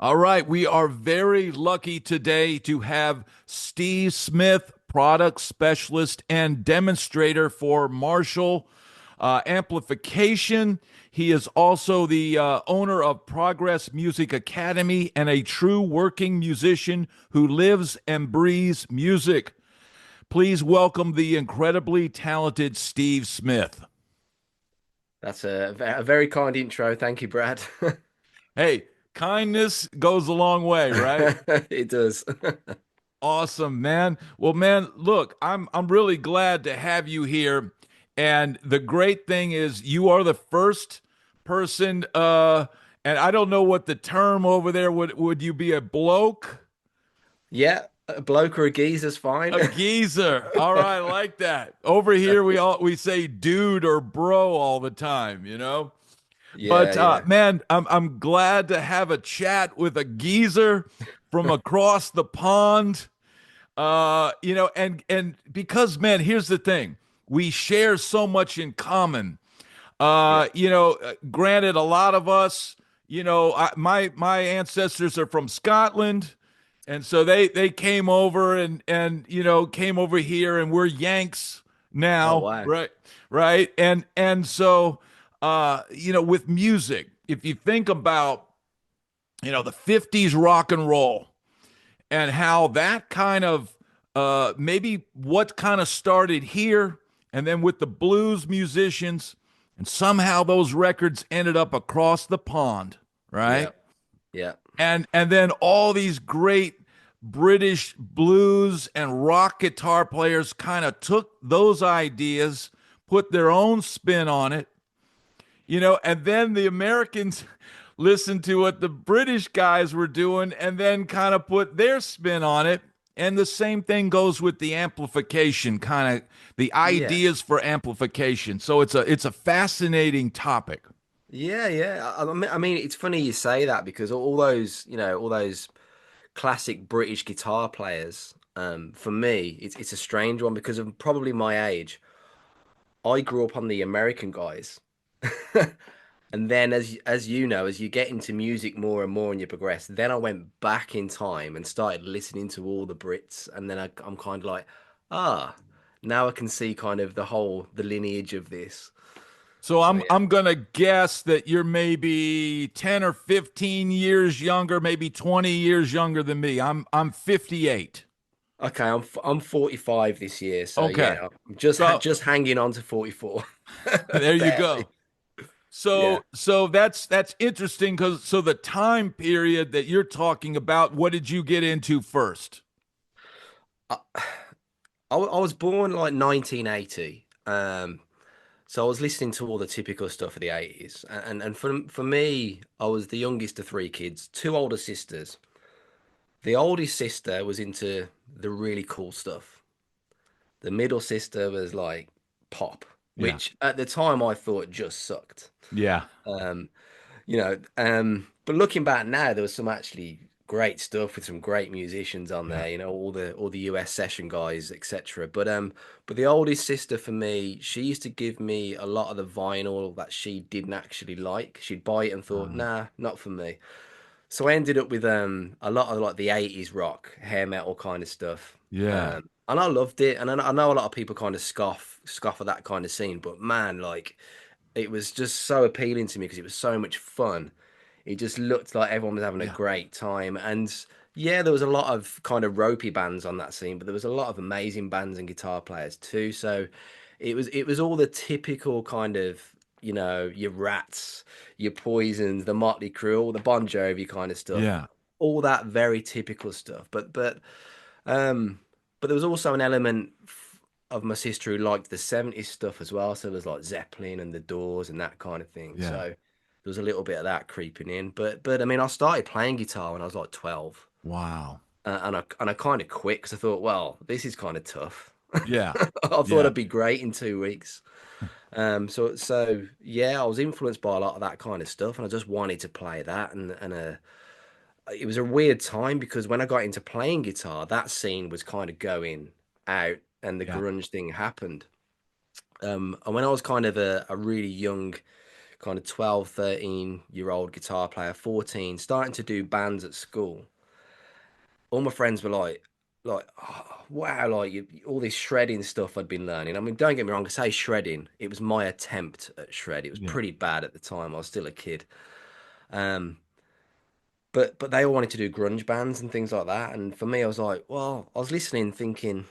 All right, we are very lucky today to have Steve Smith, product specialist and demonstrator for Marshall Amplification. He is also the owner of Progress Music Academy and a true working musician who lives and breathes music. Please welcome the incredibly talented Steve Smith. That's a very kind intro. Thank you, Brad. Hey, kindness goes a long way, right? It does. Awesome, man. Well, man, look, I'm really glad to have you here. And the great thing is you are the first person and I don't know what the term over there would you be a bloke? Yeah, a bloke or a geezer's fine. A geezer. All right, I like that. Over here we say dude or bro all the time, you know? Yeah, But yeah. man, I'm glad to have a chat with a geezer from across the pond. And because man, here's the thing. We share so much in common. Yeah. Granted, a lot of us, my ancestors are from Scotland, and so they came over and came over here, and we're Yanks Oh, now, wow. right? Right, and so with music, if you think about the 50s rock and roll and how that kind of maybe what kind of started here and then with the blues musicians and somehow those records ended up across the pond, Yeah, right? yeah, And then all these great British blues and rock guitar players kind of took those ideas, put their own spin on it, and then the Americans listened to what the British guys were doing and then kind of put their spin on it. And the same thing goes with the amplification, kind of the yeah, ideas for amplification. So it's a fascinating topic. yeah, yeah. I mean, it's funny you say that because all those, all those classic British guitar players, for me, it's a strange one because of probably my age. I grew up on the American guys. And then as you know, as you get into music more and more and you progress, then I went back in time and started listening to all the Brits, and then I'm kind of like, ah, now I can see kind of the lineage of this. So So I'm yeah. I'm gonna guess that you're maybe 10 or 15 years younger, maybe 20 years younger than me. I'm 58. Okay, I'm 45 this year, so Okay. yeah, I'm just So just hanging on to 44. there you Barely. go. Yeah. So that's interesting because so the time period that you're talking about, what did you get into first? I, I was born like 1980. So I was listening to all the typical stuff of the 80s. And for me, I was the youngest of three kids, two older sisters. The oldest sister was into the really cool stuff. The middle sister was like pop, Yeah. which at the time I thought just sucked. Yeah. Um, but looking back now, there was some actually great stuff with some great musicians on Yeah. there, all the US session guys, etc. But the oldest sister for me, she used to give me a lot of the vinyl that she didn't actually like. She'd buy it and thought, Uh, nah, not for me. So I ended up with a lot of like the 80s rock, hair metal kind of stuff. yeah. And I loved it. And I know a lot of people kind of scoff at that kind of scene, but man, like it was just so appealing to me because it was so much fun. It just looked like everyone was having a Yeah. great time. And yeah, there was a lot of kind of ropey bands on that scene, but there was a lot of amazing bands and guitar players too. So it was all the typical kind of, your Rats, your Poisons, the Motley Crue, all the Bon Jovi kind of stuff. Yeah. All that very typical stuff. Um but there was also an element of my sister who liked the 70s stuff as well. So there was like Zeppelin and the Doors and that kind of thing. So Yeah. there was a little bit of that creeping in. But I mean, I started playing guitar when I was like 12. Wow. And I kind of quit because I thought, well, this is kind of tough. Yeah. I thought Yeah. I'd be great in 2 weeks. So yeah, I was influenced by a lot of that kind of stuff, and I just wanted to play that. And it was a weird time because when I got into playing guitar, that scene was kind of going out, and the Yeah. grunge thing happened. And when I was kind of a really young kind of 12, 13-year-old guitar player, 14, starting to do bands at school. All my friends were like, oh, wow, like all this shredding stuff I'd been learning. I mean, don't get me wrong, I say shredding. It was my attempt at shred. It was Yeah. pretty bad at the time. I was still a kid. Um, but they all wanted to do grunge bands and things like that. And for me, I was like, well, I was listening, thinking,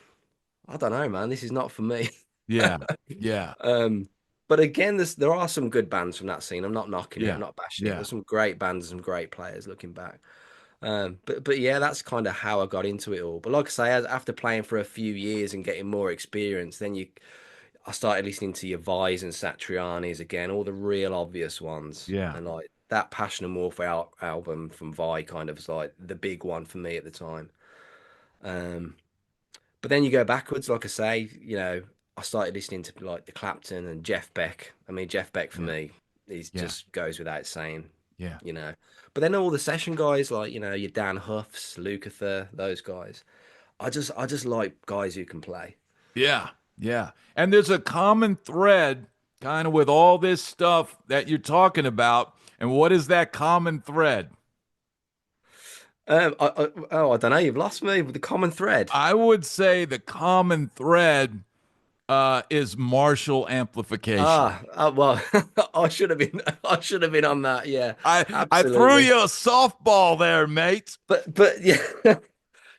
I don't know, man, this is not for me. Yeah. Yeah. Um, but again, there are some good bands from that scene. I'm not knocking it. I'm Yeah. not bashing it. Yeah. There's some great bands and some great players looking back. But yeah, that's kind of how I got into it all. But like I say, after playing for a few years and getting more experience, I started listening to your Vais and Satrianis again, all the real obvious ones, Yeah. and like that Passion and Warfare album from Vai kind of was like the big one for me at the time. Um, but then you go backwards, like I say, I started listening to like the Clapton and Jeff Beck. I mean, Jeff Beck for Yeah. me, he Yeah. just goes without saying, Yeah. you know. But then all the session guys, like your Dan Huffs, Lukather, those guys. I just like guys who can play. Yeah. Yeah. And there's a common thread kind of with all this stuff that you're talking about. And what is that common thread? I don't know. You've lost me with the common thread. I would say the common thread is Marshall amplification. Well, I should have been on that. Yeah, I threw absolutely. you a softball there, mate. But yeah.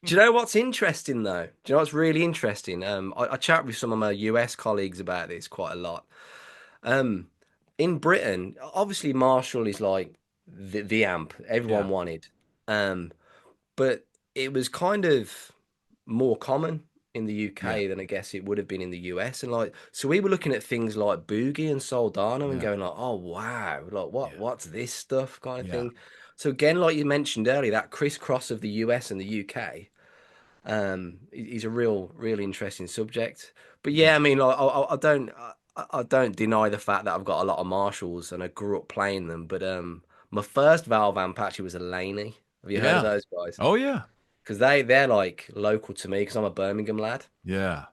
Do you know what's interesting though? Do you know what's really interesting? I chat with some of my US colleagues about this quite a lot. Um, in Britain, obviously Marshall is like the amp Yeah. everyone wanted. Um, but it was kind of more common in the Yeah. UK than I guess it would have been in the US. And like, so we were looking at things like Boogie and Soldano and Yeah. going like, oh wow, like Yeah. what's this stuff kind of Yeah. thing. So again, like you mentioned earlier, that crisscross of the US and the UK is a real interesting subject. But Yeah. yeah, I mean, like, I don't deny the fact that I've got a lot of Marshalls and I grew up playing them. But my first valve amp actually was a Laney. Have you heard of Yeah. those guys? Oh yeah. Because they're like local to me because I'm a Birmingham lad. Yeah.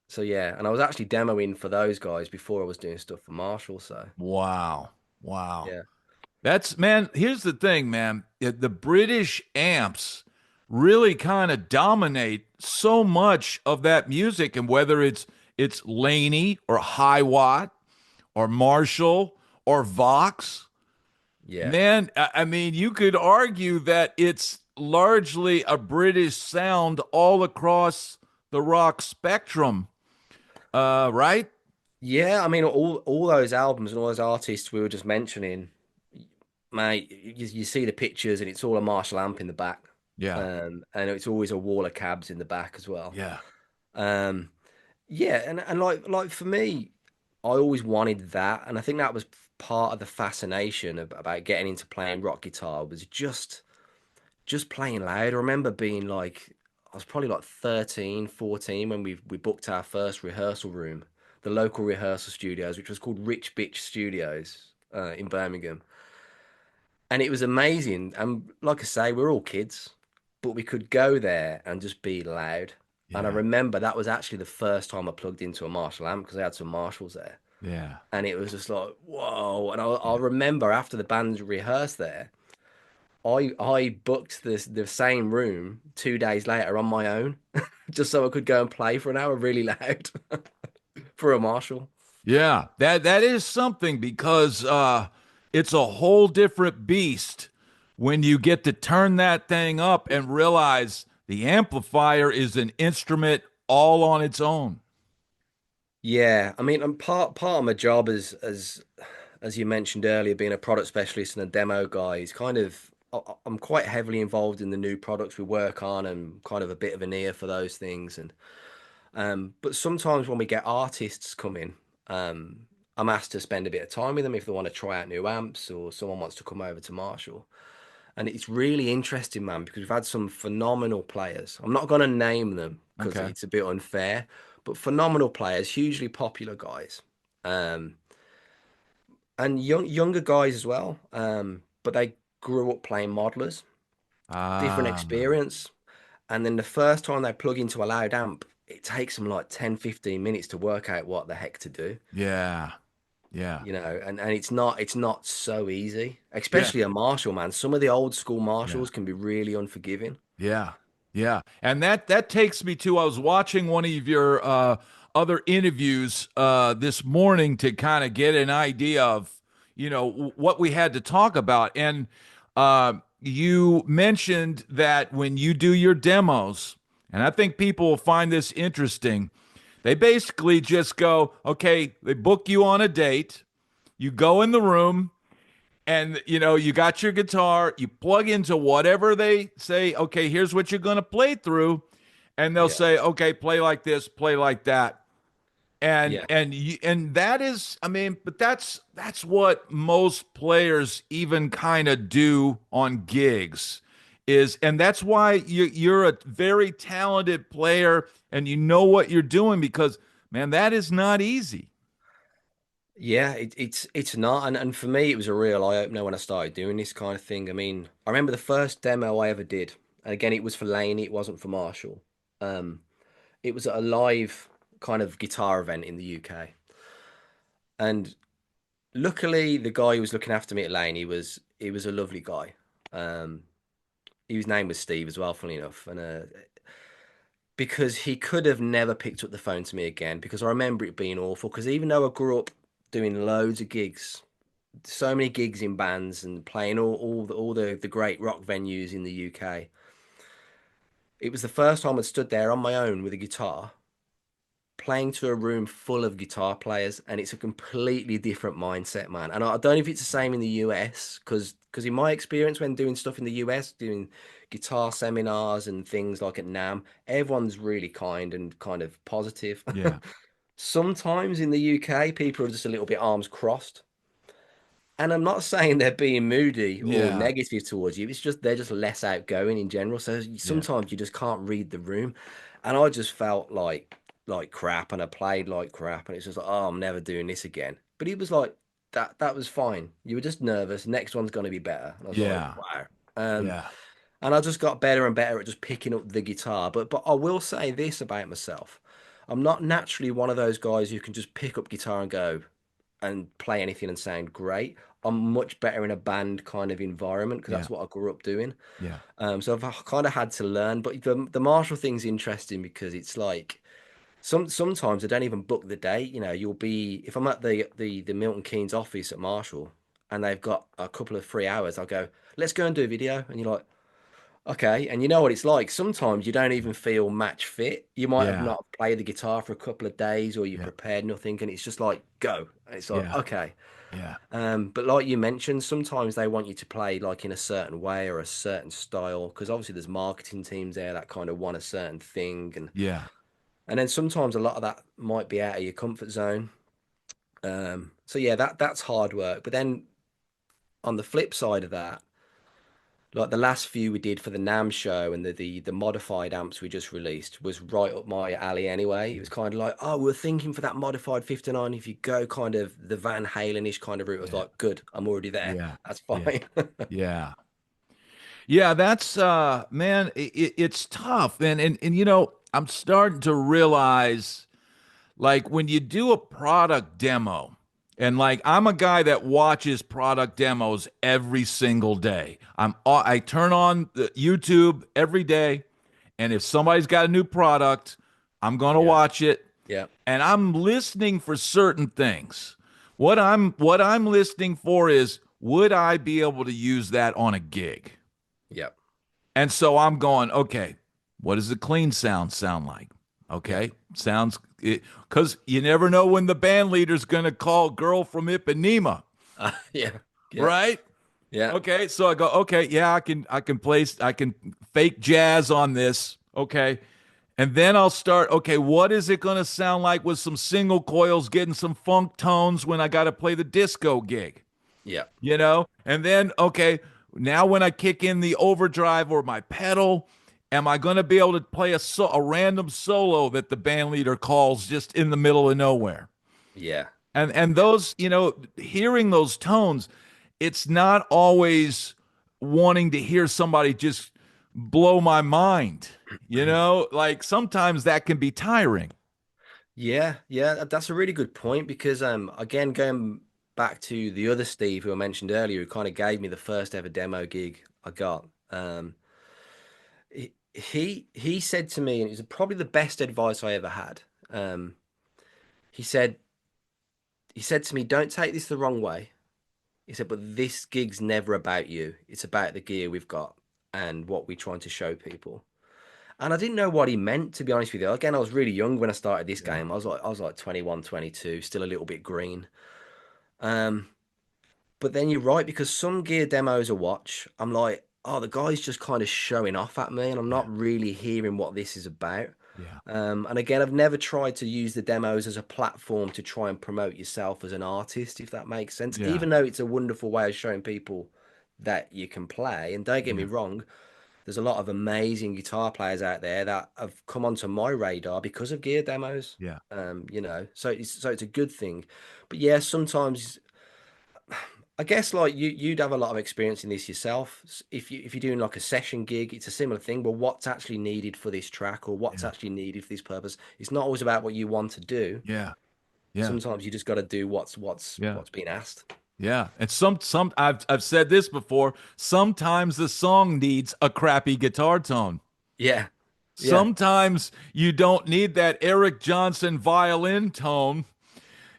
So yeah, and I was actually demoing for those guys before I was doing stuff for Marshall. So Wow. Wow. yeah, That's man, here's the thing, man. The British amps really kind of dominate so much of that music, and whether it's Laney or High Watt or Marshall or Vox, yeah. man, I mean, you could argue that it's largely a British sound all across the rock spectrum, right? Yeah, I mean, all those albums and all those artists we were just mentioning, mate, you see the pictures and it's all a Marshall amp in the back. Yeah, And it's always a wall of cabs in the back as well. yeah, Um, yeah, and like for me, I always wanted that, and I think that was part of the fascination about getting into playing rock guitar was just playing loud. I remember being like, I was probably like 13, 14 when we booked our first rehearsal room, the local rehearsal studios, which was called Rich Bitch Studios in Birmingham. And it was amazing. And like I say, we're all kids, but we could go there and just be loud. And I yeah, remember that was actually the first time I plugged into a Marshall amp because I had some Marshalls there. yeah, And it was just like, whoa. And I yeah. remember after the band rehearsed there, I booked the same room 2 days later on my own, just so I could go and play for an hour really loud for a Marshall. Yeah, that is something because it's a whole different beast when you get to turn that thing up and realize the amplifier is an instrument all on its own. Yeah, I mean, I'm part of my job as you mentioned earlier, being a product specialist and a demo guy is kind of I'm quite heavily involved in the new products we work on and kind of a bit of an ear for those things. And but sometimes when we get artists come in, I'm asked to spend a bit of time with them if they want to try out new amps or someone wants to come over to Marshall. And it's really interesting, man, because we've had some phenomenal players. I'm not going to name them because Okay. it's a bit unfair, but phenomenal players, hugely popular guys, um, and younger guys as well. But they grew up playing modelers, different Ah, experience. And then the first time they plug into a loud amp, it takes them like 10, 15 minutes to work out what the heck to do. yeah, Yeah. you know, and it's not so easy, Yeah. especially a Marshall, man. Some of the old school Yeah. Marshalls can be really unforgiving. Yeah. Yeah. And that takes me to, I was watching one of your other interviews this morning to kind of get an idea of, what we had to talk about. And you mentioned that when you do your demos, and I think people will find this interesting, they basically just go, okay, they book you on a date, you go in the room, and you got your guitar, you plug into whatever they say, okay, here's what you're going to play through, and they'll Yeah, say, okay, play like this, play like that. and yeah, and you, and that is, I mean, but that's what most players even kind of do on gigs, is, and that's why you're a very talented player and you know what you're doing, because man, that is not easy. yeah. It's not, and for me, it was a real eye opener when I started doing this kind of thing. I mean, I remember the first demo I ever did, and again, it was for Laney, it wasn't for Marshall. Um, it was at a live kind of guitar event in the UK, and luckily, the guy who was looking after me at Lane, he was a lovely guy. Um, his name was Steve as well, funny enough, and because he could have never picked up the phone to me again, because I remember it being awful. Because even though I grew up doing loads of gigs, so many gigs in bands and playing all the great rock venues in the UK, it was the first time I'd stood there on my own with a guitar playing to a room full of guitar players, and it's a completely different mindset, man. And I don't know if it's the same in the US, because in my experience when doing stuff in the US, doing guitar seminars and things like at NAM, everyone's really kind and kind of positive. Yeah. Sometimes in the UK, people are just a little bit arms crossed. And I'm not saying they're being moody or Yeah. negative towards you. It's just they're just less outgoing in general. So Yeah. sometimes you just can't read the room. And I just felt like crap, and I played like crap, and it's just like, oh, I'm never doing this again. But he was like, that was fine. You were just nervous. Next one's gonna be better. And I was like, Yeah. wow. Um, Yeah. and I just got better and better at just picking up the guitar. But I will say this about myself. I'm not naturally one of those guys who can just pick up guitar and go and play anything and sound great. I'm much better in a band kind of environment because Yeah. that's what I grew up doing. Yeah. So I've kind of had to learn. But the Marshall thing's interesting because it's like sometimes I don't even book the date. You know, you'll be if I'm at the Milton Keynes office at Marshall and they've got a couple of free hours, I'll go, let's go and do a video. And you're like, okay, and you know what it's like. Sometimes you don't even feel match fit. You might have Yeah. not played the guitar for a couple of days, or you Yeah. prepared nothing, and it's just like go. And it's like Yeah. okay. Yeah. But like you mentioned, sometimes they want you to play like in a certain way or a certain style, because obviously there's marketing teams there that kind of want a certain thing, Yeah. and then sometimes a lot of that might be out of your comfort zone. So yeah, that's hard work. But then on the flip side of that, like the last few we did for the NAM show and the modified amps we just released was right up my alley anyway. It was kind of like, oh, we're thinking for that modified 59, if you go kind of the Van Halen-ish kind of route. I was Yeah. like, good, I'm already there. Yeah. That's Yeah. fine. Yeah. Yeah, that's man, it's tough. And I'm starting to realize, like, when you do a product demo, and like I'm a guy that watches product demos every single day. I turn on the YouTube every day, and if somebody's got a new product, I'm going to Yeah. watch it, Yeah. and I'm listening for certain things. What I'm listening for is, would I be able to use that on a gig? Yeah. And so I'm going, okay, what does the clean sound like? Yeah. Okay, sounds it, because you never know when the band leader's going to call "Girl from Ipanema," Yeah. Yeah. right? Yeah. Okay, so I go, okay, yeah, I can fake jazz on this, okay, and then I'll start. Okay, what is it going to sound like with some single coils, getting some funk tones when I got to play the disco gig? Yeah. And then, okay, now when I kick in the overdrive or my pedal, am I going to be able to play a random solo that the band leader calls just in the middle of nowhere? Yeah. And those, hearing those tones, it's not always wanting to hear somebody just blow my mind. Like sometimes that can be tiring. Yeah, yeah, that's a really good point because again going back to the other Steve who I mentioned earlier, who kind of gave me the first ever demo gig I got. He said to me, and it was probably the best advice I ever had. Um, he said he said to me, "Don't take this the wrong way." He said, "But this gig's never about you. It's about the gear we've got and what we're trying to show people." And I didn't know what he meant, to be honest with you. Again, I was really young when I started this Yeah. game. I was like 21, 22, still a little bit green. Um, but then you're right, because some gear demos I watch, I'm like, oh, the guy's just kind of showing off at me, and I'm Yeah. not really hearing what this is about. Yeah. And again, I've never tried to use the demos as a platform to try and promote yourself as an artist, if that makes sense. Yeah. Even though it's a wonderful way of showing people that you can play. And don't get me Yeah. wrong, there's a lot of amazing guitar players out there that have come onto my radar because of gear demos. Yeah. So it's a good thing. But yeah, sometimes I guess like you'd have a lot of experience in this yourself. If you're doing like a session gig, it's a similar thing. But what's actually needed for this track, or what's Yeah. actually needed for this purpose? It's not always about what you want to do. Yeah. Yeah. Sometimes you just got to do what's Yeah. what's being asked. Yeah. And some I've said this before, sometimes the song needs a crappy guitar tone. Yeah, yeah, Sometimes you don't need that Eric Johnson violin tone,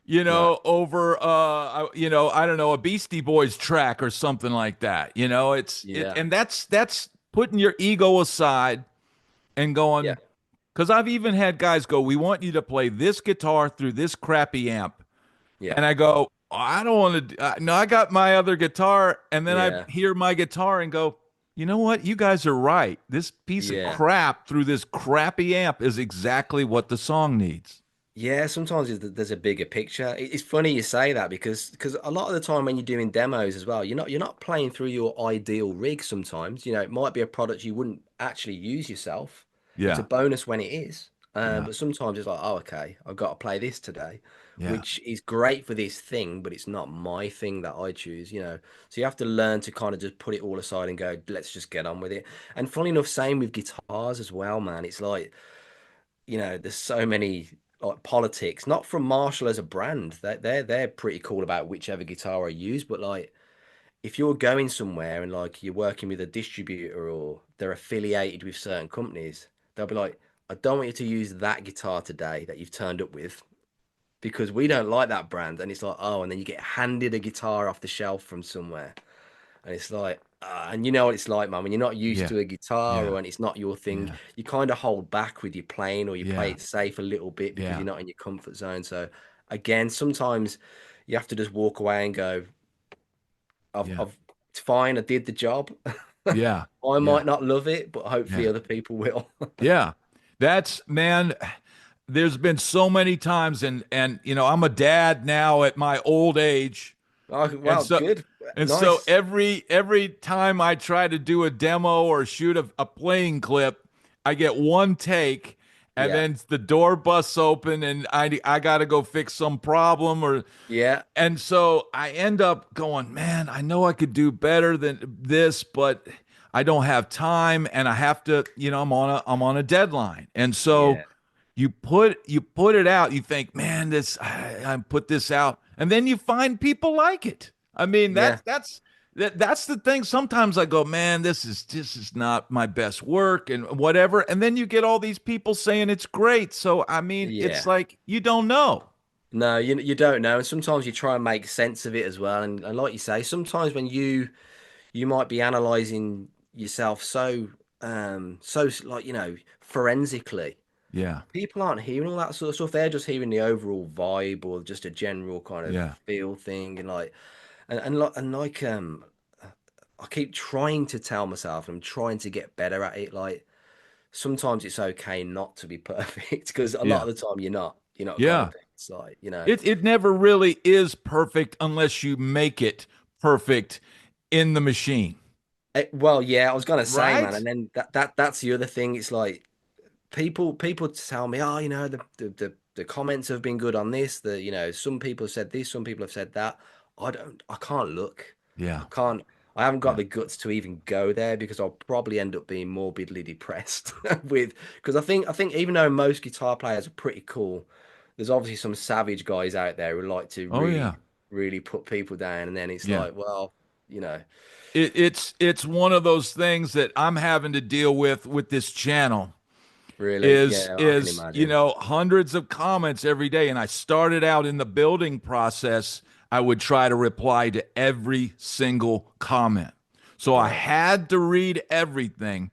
no, over I don't know, a Beastie Boys track or something like that. yeah, And that's putting your ego aside and yeah, going, because I've even had guys go, "We want you to play this guitar through this crappy amp." yeah, And I go, "Oh, I don't want to. No, I got my other guitar." And then I yeah, hear my guitar and go, "You know what? You guys are right. This piece of yeah. crap through this crappy amp is exactly what the song needs." Yeah, sometimes there's a bigger picture. It's funny you say that because a lot of the time when you're doing demos as well, you're not playing through your ideal rig sometimes. It might be a product you wouldn't actually use yourself. It's a Yeah. bonus when it is. Yeah. But sometimes it's like, oh, okay, I've got to play this today, Yeah. which is great for this thing, but it's not my thing that I choose. So you have to learn to kind of just put it all aside and go, let's just get on with it. And funny enough, same with guitars as well, man. It's like there's so many like politics, not from Marshall as a brand. They're pretty cool about whichever guitar I use, but like if you're going somewhere and like you're working with a distributor or they're affiliated with certain companies, they'll be like, I don't want you to use that guitar today that you've turned up with because we don't like that brand. And it's like, oh, and then you get handed a guitar off the shelf from somewhere. And it's like, and you know what it's like, man, when you're not used Yeah. to a guitar or Yeah. when it's not your thing, Yeah. you kind of hold back with your playing or you play Yeah. it safe a little bit because Yeah. you're not in your comfort zone. So again, sometimes you have to just walk away and go, Yeah. it's fine, I did the job. Yeah. I Yeah. might not love it, but hopefully Yeah. other people will. Yeah. That's, man, there's been so many times, and I'm a dad now at my old age. Oh, And well, so good. and so Nice. every time I try to do a demo or shoot a playing clip, I get one take, and Yeah. then the door busts open and I got to go fix some problem, Yeah. and so I end up going, man, I know I could do better than this, but I don't have time, and I have to, I'm on a deadline. And so Yeah. you put it out, you think, man, I put this out, and then you find people like it. I mean, Yeah. that's the thing. Sometimes I go, man, this is not my best work and whatever, and then you get all these people saying it's great. So I mean, it's Yeah. like you don't know. No, you don't know. And sometimes you try and make sense of it as well. And like you say, sometimes when you might be analyzing yourself so like forensically, Yeah, people aren't hearing all that sort of stuff. They're just hearing the overall vibe or just a general kind of yeah, feel thing. And like and like I keep trying to tell myself, I'm trying to get better at it. Like sometimes it's okay not to be perfect because a lot yeah, of the time you're not gonna yeah. be. It's like. It never really is perfect unless you make it perfect in the machine, Well, yeah, I was gonna say, man, right? and then that's the other thing. It's like people tell me, oh, the comments have been good on this. Some people have said this, some people have said that. I can't look. I Yeah, can't. I haven't got yeah, the guts to even go there because I'll probably end up being morbidly depressed with because I think even though most guitar players are pretty cool, there's obviously some savage guys out there who like to Oh really, yeah. really put people down, and then it's Yeah. like, well, you know, It's one of those things that I'm having to deal with this channel really, yeah, I can is imagine. hundreds of comments every day. And I started out in the building process, I would try to reply to every single comment, so I Right. had to read everything.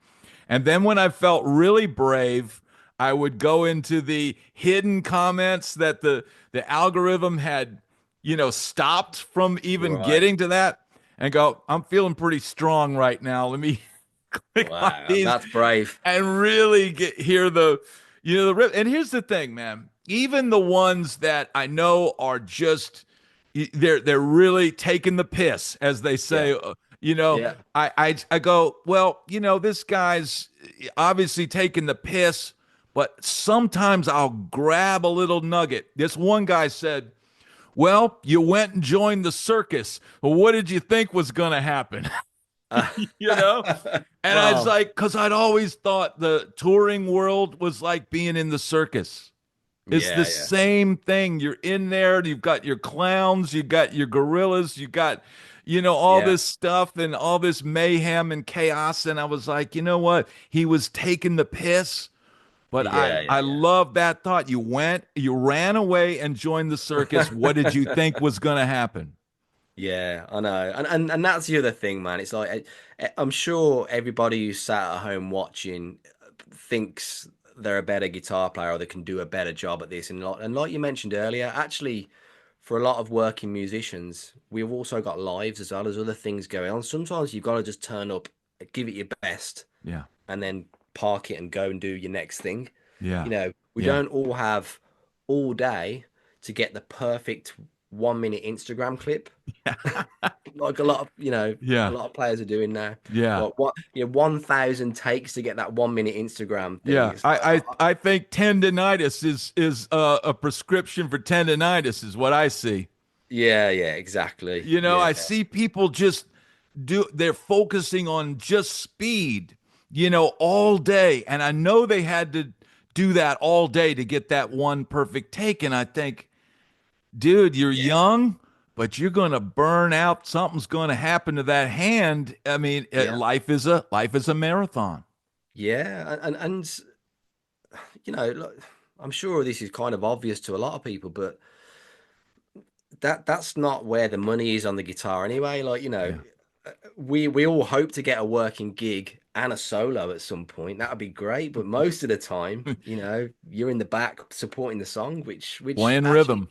And then when I felt really brave, I would go into the hidden comments that the algorithm had stopped from even Right. getting to that, and go, I'm feeling pretty strong right now, let me click on Wow. these That's brave. and really hear the rip. And here's the thing, man. Even the ones that I know are just they're really taking the piss, as they Yeah. say. Yeah. I go, well, this guy's obviously taking the piss, but sometimes I'll grab a little nugget. This one guy said, well, you went and joined the circus. Well, what did you think was going to happen? Uh, you know? And I was well, like, because I'd always thought the touring world was like being in the circus. It's the yeah, yeah, same thing. You're in there, you've got your clowns, you got your gorillas, you got, all yeah, this stuff and all this mayhem and chaos. And I was like, you know what? He was taking the piss. But yeah, yeah, I yeah. love that thought. You ran away and joined the circus. What did you think was going to happen? Yeah, I know. And that's the other thing, man. It's like I'm sure everybody who's sat at home watching thinks they're a better guitar player or they can do a better job at this. And like you mentioned earlier, actually, for a lot of working musicians, we've also got lives as well as other things going on. Sometimes you've got to just turn up, give it your best, Yeah. and then park it and go and do your next thing. Yeah. We Yeah. don't all have all day to get the perfect 1 minute Instagram clip like a lot of a Yeah. lot of players are doing now. Yeah. Like what 1,000 takes to get that 1 minute Instagram thing. Yeah, It's like, I think tendonitis is a prescription for tendonitis is what I see. yeah, yeah, exactly. Yeah, I see people just they're focusing on just speed, all day, and I know they had to do that all day to get that one perfect take. And I think, dude, you're yeah, young, but you're gonna burn out. Something's gonna happen to that hand. I mean, yeah, life is a marathon. yeah, and look, I'm sure this is kind of obvious to a lot of people, but that's not where the money is on the guitar anyway. Like, Yeah. we all hope to get a working gig and a solo at some point. That would be great, but most of the time, you're in the back supporting the song, which Playing actually, rhythm.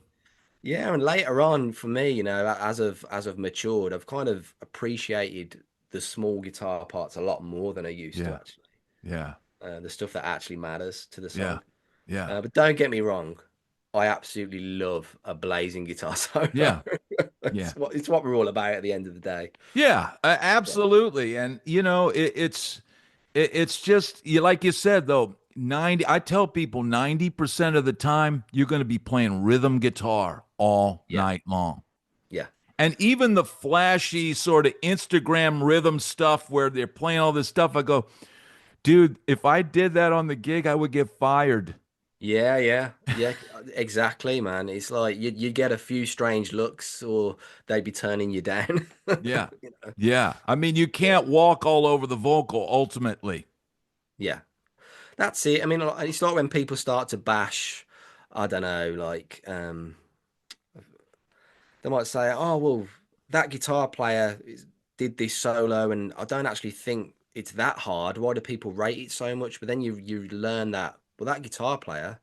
yeah. And later on, for me, as I've matured, I've kind of appreciated the small guitar parts a lot more than I used to Yeah. actually. Yeah. The stuff that actually matters to the Yeah. song. Yeah. But don't get me wrong, I absolutely love a blazing guitar solo. Yeah. Yeah. It's what we're all about at the end of the day. Yeah, Yeah. absolutely. And it's just like you said though, 90 I tell people 90% of the time you're going to be playing rhythm guitar all Yeah. night long. Yeah. And even the flashy sort of Instagram rhythm stuff where they're playing all this stuff, I go, dude, if I did that on the gig, I would get fired. Yeah, yeah, yeah, exactly, man. It's like you get a few strange looks, or they'd be turning you down. Yeah. You know? Yeah. I mean, you Yeah, can't walk all over the vocal ultimately. yeah, that's it. I mean, it's like when people start to bash. I don't know, like they might say, "Oh, well, that guitar player did this solo, and I don't actually think it's that hard. Why do people rate it so much?" But then you learn that well, that guitar player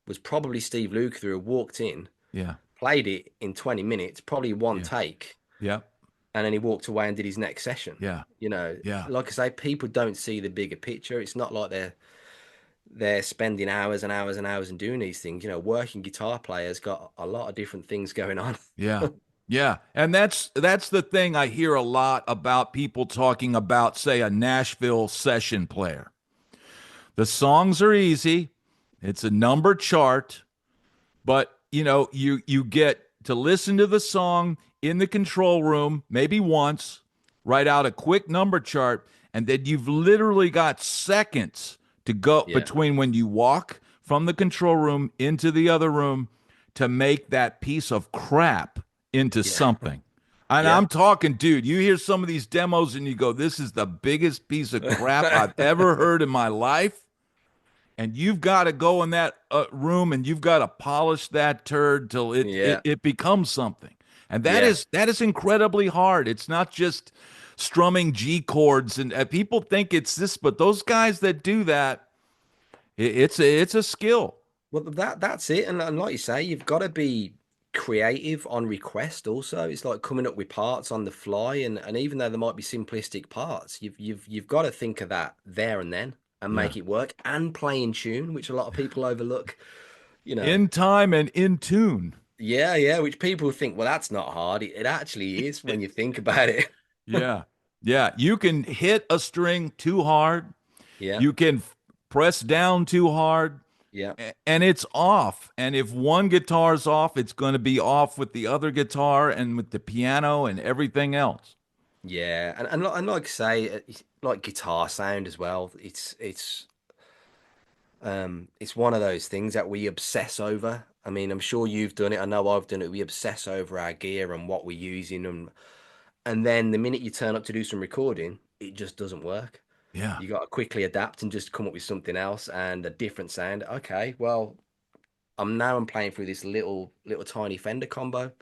was probably Steve Lukather who walked in, Yeah. played it in 20 minutes, probably one Yeah. take, Yeah. and then he walked away and did his next session. Yeah. Yeah. Like I say, people don't see the bigger picture. It's not like they're spending hours and hours and hours and doing these things. Working guitar players got a lot of different things going on. Yeah. Yeah. And that's the thing I hear a lot about people talking about, say, a Nashville session player. The songs are easy. It's a number chart, but you get to listen to the song in the control room maybe once, write out a quick number chart, and then you've literally got seconds to go Yeah, between when you walk from the control room into the other room to make that piece of crap into Yeah. something. And Yeah. I'm talking, dude, you hear some of these demos and you go, this is the biggest piece of crap I've ever heard in my life. And you've got to go in that room and you've got to polish that turd till Yeah. it becomes something. And Yeah. that is incredibly hard. It's not just strumming G chords, and people think it's this, but those guys that do that, it's a skill. Well, that's it. And like you say, you've got to be creative on request also. It's like coming up with parts on the fly, and even though there might be simplistic parts, you've got to think of that there and then and Yeah. make it work and play in tune, which a lot of people overlook, you know. In time and in tune. Yeah, yeah, which people think, well, that's not hard. It actually is when you think about it. Yeah. Yeah. You can hit a string too hard. Yeah, You can press down too hard, yeah. and it's off. And if one guitar's off, it's going to be off with the other guitar and with the piano and everything else. Yeah, and like I say, like guitar sound as well. It's one of those things that we obsess over. I mean, I'm sure you've done it. I know I've done it. We obsess over our gear and what we're using, and then the minute you turn up to do some recording, it just doesn't work. Yeah. You got to quickly adapt and just come up with something else and a different sound. Okay, well, I'm playing through this little tiny Fender combo,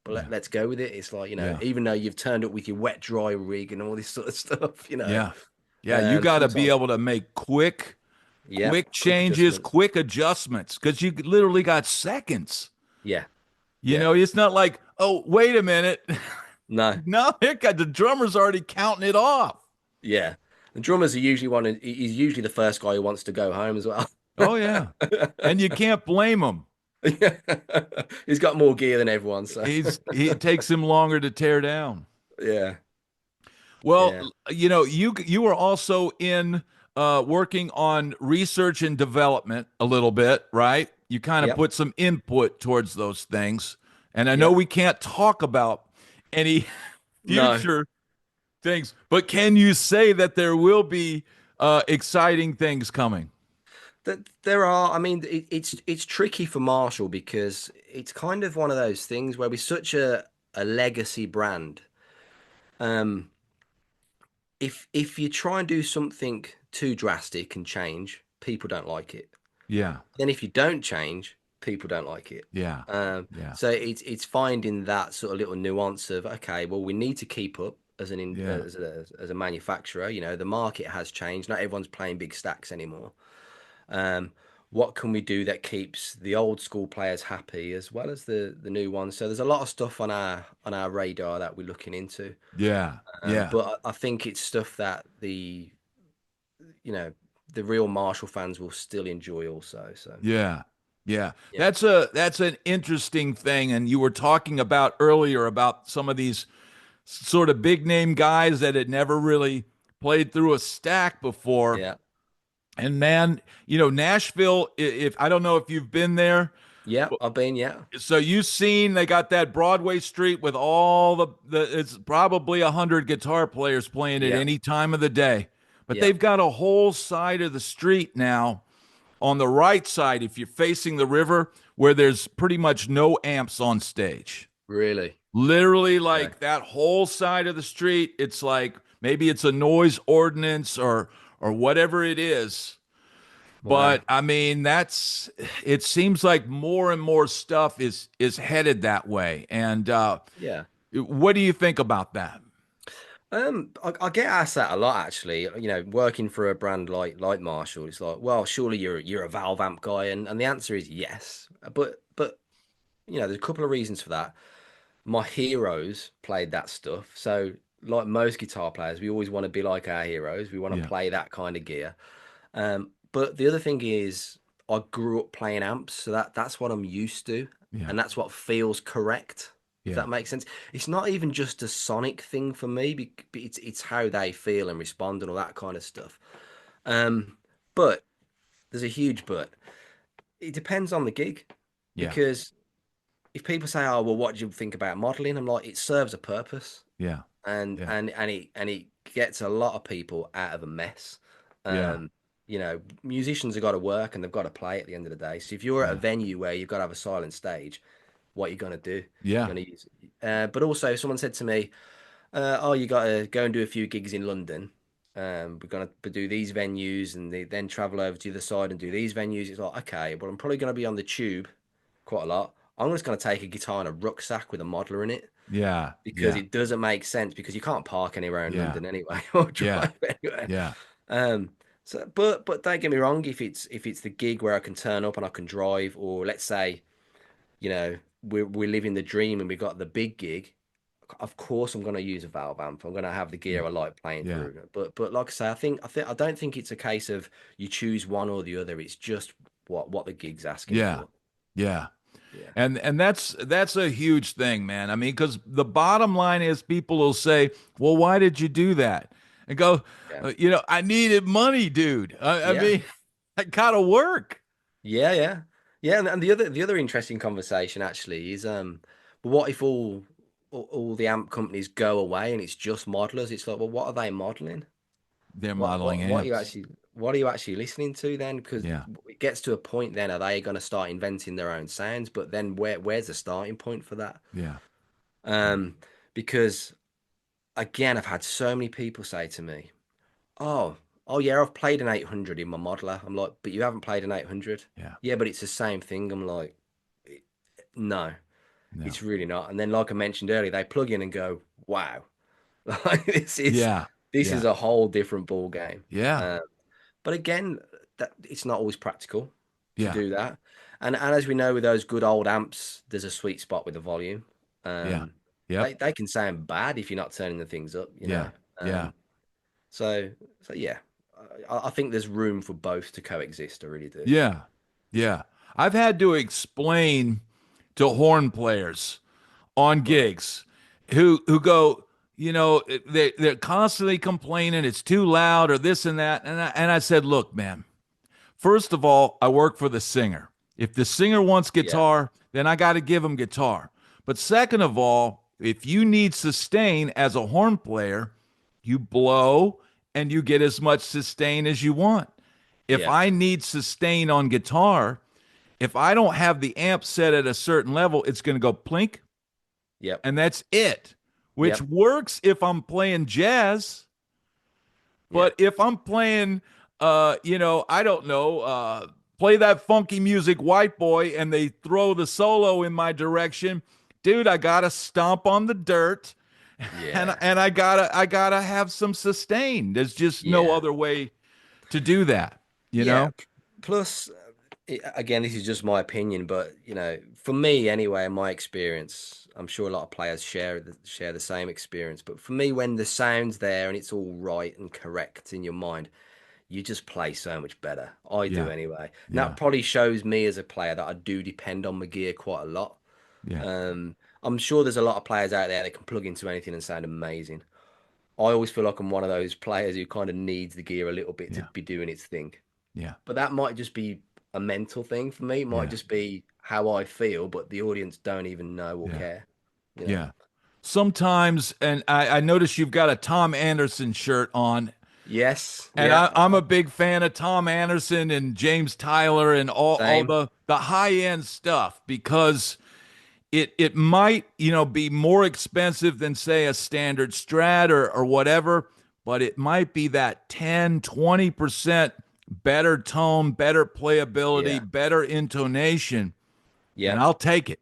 but Yeah. let's go with it. It's like, Yeah. even though you've turned up with your wet dry rig and all this sort of stuff. Yeah. Yeah. You got to be Sometimes, able to make yeah, quick quick changes, adjustments. quick adjustments, because you literally got seconds. Yeah, You yeah. know, it's not like, oh, wait a minute. No, No, it got the drummer's already counting it off. yeah. The drummers are usually he's usually the first guy who wants to go home as well. Oh, yeah. And you can't blame him. Yeah. He's got more gear than everyone, so He it takes him longer to tear down. yeah, Well, yeah, you were also in working on research and development a little bit, right? You kind of yep, put some input towards those things. And I know yep. we can't talk about any No, future things, but can you say that there will be exciting things coming? that there are. I mean, it's tricky for Marshall because it's kind of one of those things where we're such a legacy brand. Um, if you try and do something too drastic and change, people don't like it. Yeah, Then if you don't change, people don't like it. yeah, Um, yeah, so it's finding that sort of little nuance of, okay, well, we need to keep up yeah, as a manufacturer. The market has changed. Not everyone's playing big stacks anymore. Um, what can we do that keeps the old school players happy as well as the new ones? So there's a lot of stuff on our radar that we're looking into. yeah, yeah. But I think it's stuff that you know the real Marshall fans will still enjoy also. So Yeah. Yeah. yeah, That's an interesting thing. And you were talking about earlier about some of these sort of big name guys that had never really played through a stack before. yeah, And man, Nashville, if I don't know if you've been there, yeah. I've been, yeah, so you've seen they got that Broadway street with all the it's probably 100 guitar players playing at yeah, any time of the day. But yeah. they've got a whole side of the street now on the right side, if you're facing the river, where there's pretty much no amps on stage. Really. Literally, Okay. like that whole side of the street, it's like maybe it's a noise ordinance or whatever it is. Wow. But I mean, it seems like more and more stuff is headed that way. And Yeah. what do you think about that? I get asked that a lot actually. Working for a brand like Marshall, it's like, well, surely you're a valve amp guy, and the answer is yes. But there's a couple of reasons for that. My heroes played that stuff, so like most guitar players, we always want to be like our heroes. We want to Yeah, play that kind of gear. But the other thing is, I grew up playing amps, so that's what I'm used to, yeah, and that's what feels correct. If yeah, that makes sense, it's not even just a sonic thing for me. It's how they feel and respond and all that kind of stuff. Um, but there's a huge but. It depends on the gig, yeah, because if people say, "Oh, well, what do you think about modeling?" I'm like, it serves a purpose, yeah, and yeah, and and it gets a lot of people out of a mess. yeah, Um, musicians have got to work and they've got to play at the end of the day. So if you're at a Yeah. venue where you've got to have a silent stage, what are you going to do? Yeah. You're going to use but also someone said to me, oh, you got to go and do a few gigs in London. We're going to do these venues and then travel over to the other side and do these venues. It's like, okay, well, I'm probably going to be on the tube quite a lot. I'm just going to take a guitar and a rucksack with a modeler in it Yeah. because Yeah. it doesn't make sense because you can't park anywhere in Yeah. London anyway or Yeah. drive anywhere. Yeah. Um, but don't get me wrong, if it's the gig where I can turn up and I can drive, or let's say, we're living the dream and we got the big gig, of course I'm going to use a valve amp. I'm going to have the Yeah. gear I like playing Yeah. through. But like I say, I don't think it's a case of you choose one or the other. It's just what the gig's asking Yeah. for. Yeah. Yeah. And that's a huge thing, man. I mean, because the bottom line is people will say, "Well, why did you do that?" And go, Yeah. I needed money, dude. I Yeah. mean, I gotta work. Yeah, yeah, yeah. And the other interesting conversation actually is what if all the amp companies go away and it's just modelers? It's like, well, what are they modeling? They're What modeling what what are you amps. actually what are you actually listening to then? Because Yeah. it gets to a point then, are they going to start inventing their own sounds? But then where's the starting point for that? Yeah. Yeah. Um, because again, I've had so many people say to me, "Oh, oh yeah, I've played an 800 in my modeler." I'm like, "But you haven't played an 800." Yeah. Yeah, but it's the same thing. I'm like, no, No. it's really not. And then, like I mentioned earlier, they plug in and go, "Wow, like Yeah. this is Yeah. a whole different ball game." Yeah. Uh, but again, that it's not always practical to Yeah. do that. And as we know, with those good old amps, there's a sweet spot with the volume. Yeah. Um, Yep. they can sound bad if you're not turning the things up, you Yeah. know. Yeah. So yeah, I think there's room for both to coexist. I really do. Yeah. Yeah. I've had to explain to horn players on Right. gigs who go, they're constantly complaining it's too loud or this and that. And I said, look, man, first of all, I work for the singer. If the singer wants Yeah. guitar, then I got to give him guitar. But second of all, if you need sustain as a horn player, you blow and you get as much sustain as you want. If Yeah. I need sustain on guitar, if I don't have the amp set at a certain level, it's going to go plink, Yep. and that's it, which Yep. works if I'm playing jazz. Yeah. But if I'm playing, I don't know, play that funky music, white boy, and they throw the solo in my direction, dude, I gotta stomp on the dirt, and Yeah. I gotta have some sustain. There's just no Yeah. other way to do that, you Yeah. know? Plus, again, this is just my opinion, but for me anyway, in my experience, I'm sure a lot of players share the same experience. But for me, when the sound's there and it's all right and correct in your mind, you just play so much better. I do Yeah, anyway. And that yeah, probably shows me as a player that I do depend on my gear quite a lot. yeah, Um, I'm sure there's a lot of players out there that can plug into anything and sound amazing. I always feel like I'm one of those players who kind of needs the gear a little bit to yeah, be doing its thing. yeah, But that might just be a mental thing for me. It might yeah, just be how I feel, but the audience don't even know or yeah, care, you know? yeah. Sometimes, and I notice you've got a Tom Anderson shirt on. Yes, And yeah, I'm a big fan of Tom Anderson and James Tyler and all same. the high end stuff because it might be more expensive than say a standard Strat or whatever, but it might be that 10-20% better tone, better playability, Yeah, better intonation, and yeah, I'll take it.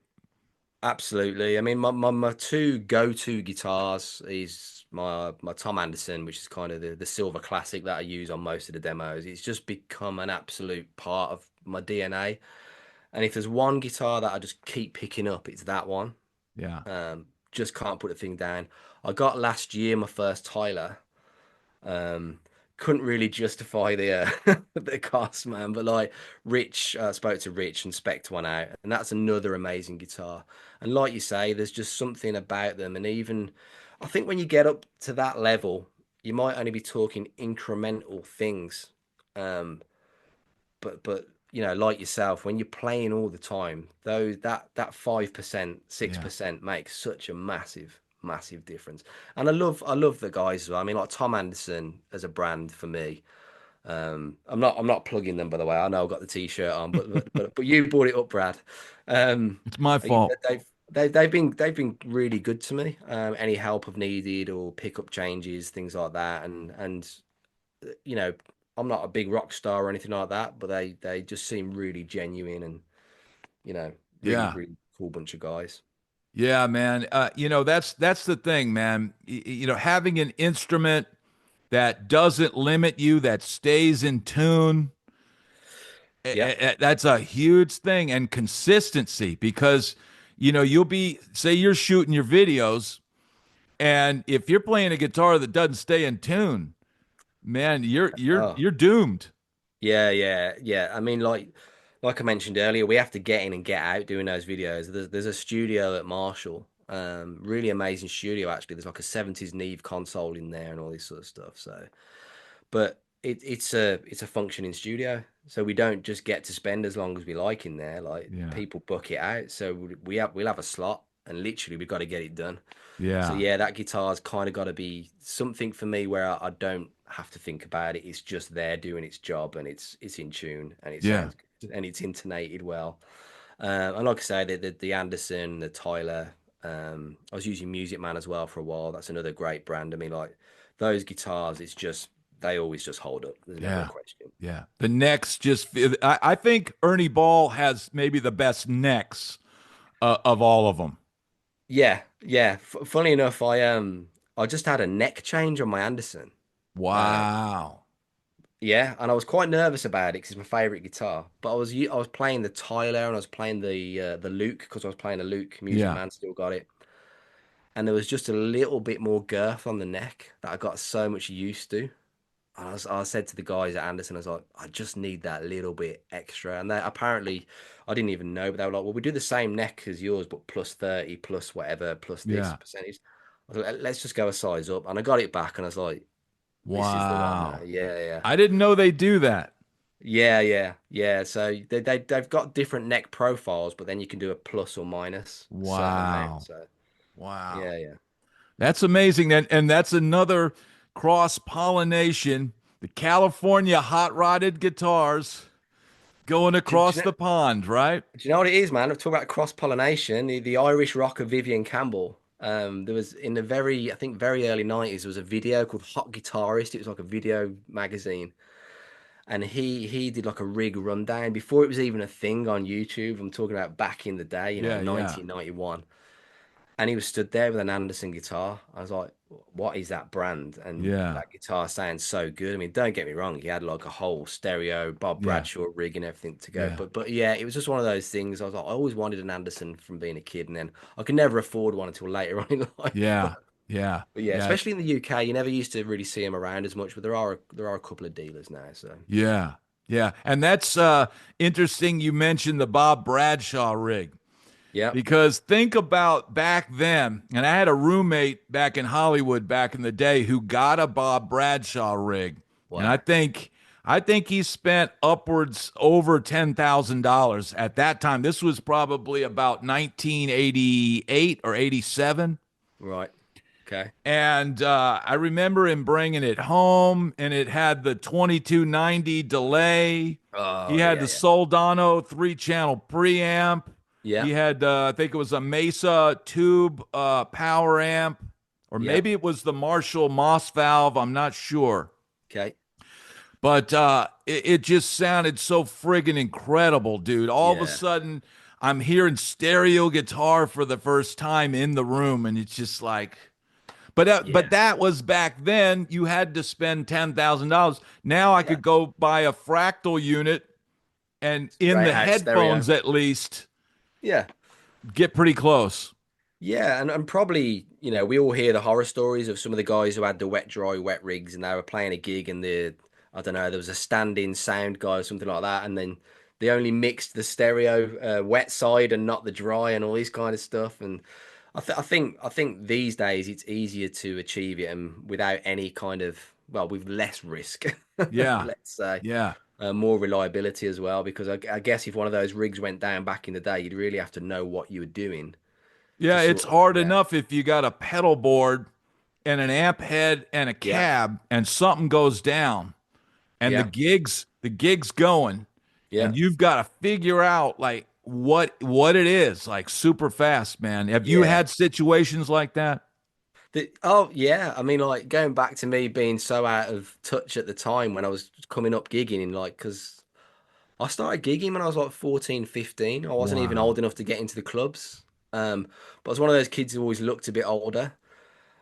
absolutely. I mean, my two go-to guitars is my Tom Anderson, which is kind of the silver classic that I use on most of the demos. It's just become an absolute part of my DNA. And if there's one guitar that I just keep picking up, it's that one. Yeah, Just can't put the thing down. I got last year my first Tyler. Um, couldn't really justify the the cost, man. But like Rich, spoke to Rich and spec'd one out, and that's another amazing guitar. And like you say, there's just something about them. And even I think when you get up to that level, you might only be talking incremental things. Um, but like yourself, when you're playing all the time, though that 5%, six yeah, percent makes such a massive difference. And I love the guys as well. I mean, like Tom Anderson as a brand for me. I'm not plugging them, by the way. I know I've got the t-shirt on, but you brought it up, Brad. Um, It's my yeah, fault. they've been really good to me. Any help I've needed or pickup changes, things like that, and you know, I'm not a big rock star or anything like that, but they just seem really genuine and you know, really Yeah. really cool bunch of guys. Yeah, man. That's the thing, man. Having an instrument that doesn't limit you, that stays in tune, Yeah. that's a huge thing. And consistency, because you'll be, say you're shooting your videos, and if you're playing a guitar that doesn't stay in tune, man, you're you're Oh. you're doomed. Yeah, yeah, yeah. I mean, like I mentioned earlier, we have to get in and get out doing those videos. There's a studio at Marshall, really amazing studio actually. There's like a 70s Neve console in there and all this sort of stuff. So, but it's a functioning studio, so we don't just get to spend as long as we like in there. Like Yeah. people book it out, so we'll have a slot, and literally we've got to get it done. So Yeah. yeah, that guitar's kind of got to be something for me where I don't have to think about it. It's just there doing its job, and it's in tune, and it Yeah. sounds good, and it's intonated well. And like I say, the Anderson, the Tyler. I was using Music Man as well for a while. That's another great brand. I mean, like those guitars, it's just they always just hold up. There's never a Yeah. question. Yeah. The necks just, I think Ernie Ball has maybe the best necks of all of them. Yeah, yeah. Funny enough, I just had a neck change on my Anderson. Uh, Wow. Yeah, and I was quite nervous about it because it's my favorite guitar. But I was playing the Tyler and I was playing the Luke because I was playing a Luke. Music Yeah. Man still got it, and there was just a little bit more girth on the neck that I got so much used to. And I said to the guys at Anderson, I was like, I just need that little bit extra. And they apparently, I didn't even know, but they were like, well, we do the same neck as yours, but plus 30, plus whatever, plus this Yeah. percentage. I was like, let's just go a size up. And I got it back and I was like, this is the one now. Wow. Yeah, yeah. I didn't know they do that. Yeah, yeah, yeah. So they've got different neck profiles, but then you can do a plus or minus a certain amount. Wow. So Wow. yeah, yeah. That's amazing. And that's another cross pollination. The California hot rodded guitars going Do, do across you know, the pond, right? do you know what it is, man? I've talked about cross pollination. The Irish rocker Vivian Campbell. There was in the I think very early 90s, there was a video called Hot Guitarist. It was like a video magazine, and he did like a rig rundown before it was even a thing on YouTube. I'm talking about back in the day, Yeah, yeah. 1991. And he was stood there with an Anderson guitar. I was like, what is that brand? And Yeah. that guitar sounds so good. I mean, don't get me wrong, he had like a whole stereo Bob Yeah. Bradshaw rig and everything to go. Yeah. But yeah, it was just one of those things. I was like, I always wanted an Anderson from being a kid, and then I could never afford one until later on in life. Yeah. But Yeah. but yeah, Yeah. especially in the UK, you never used to really see them around as much, but there are a couple of dealers now. So Yeah. Yeah. And that's interesting you mentioned the Bob Bradshaw rig. yeah, Because think about back then, and I had a roommate back in Hollywood back in the day who got a Bob Bradshaw rig, and I wow, think I think he spent upwards over $10,000 at that time. This was probably about 1988 or 87. right, okay, And I remember him bringing it home, and it had the 2290 delay. He oh had the yeah, yeah, Soldano three-channel preamp. yeah, He had, I think it was a Mesa tube power amp, or yeah, maybe it was the Marshall Moss valve. I'm not sure. okay, But it just sounded so friggin' incredible, dude. All of a yeah, sudden, I'm hearing stereo guitar for the first time in the room, and it's just like, but yeah. that was back then. You had to spend $10,000. Now I Yeah. could go buy a fractal unit, and in Straight the out stereo. headphones at least Yeah. get pretty close. Yeah, and probably, we all hear the horror stories of some of the guys who had the wet dry wet rigs and they were playing a gig and I don't know, there was a stand-in sound guy or something like that, and then they only mixed the stereo wet side and not the dry and all this kind of stuff. And I think these days it's easier to achieve it and without any kind of, well, with less risk, Yeah, let's say. yeah, More reliability as well, because I guess if one of those rigs went down back in the day, you'd really have to know what you were doing to yeah. It's sort of, hard yeah, enough if you got a pedal board and an amp head and a yeah, cab, and something goes down. and Yeah. the gigs going, Yeah. and you've got to figure out like what it is like super fast, man. Have you Yeah. had situations like that? Oh yeah, I mean, like going back to me being so out of touch at the time when I was coming up gigging in like, because I started gigging when I was like 14, 15. I wasn't even Wow. old enough to get into the clubs. But I was one of those kids who always looked a bit older.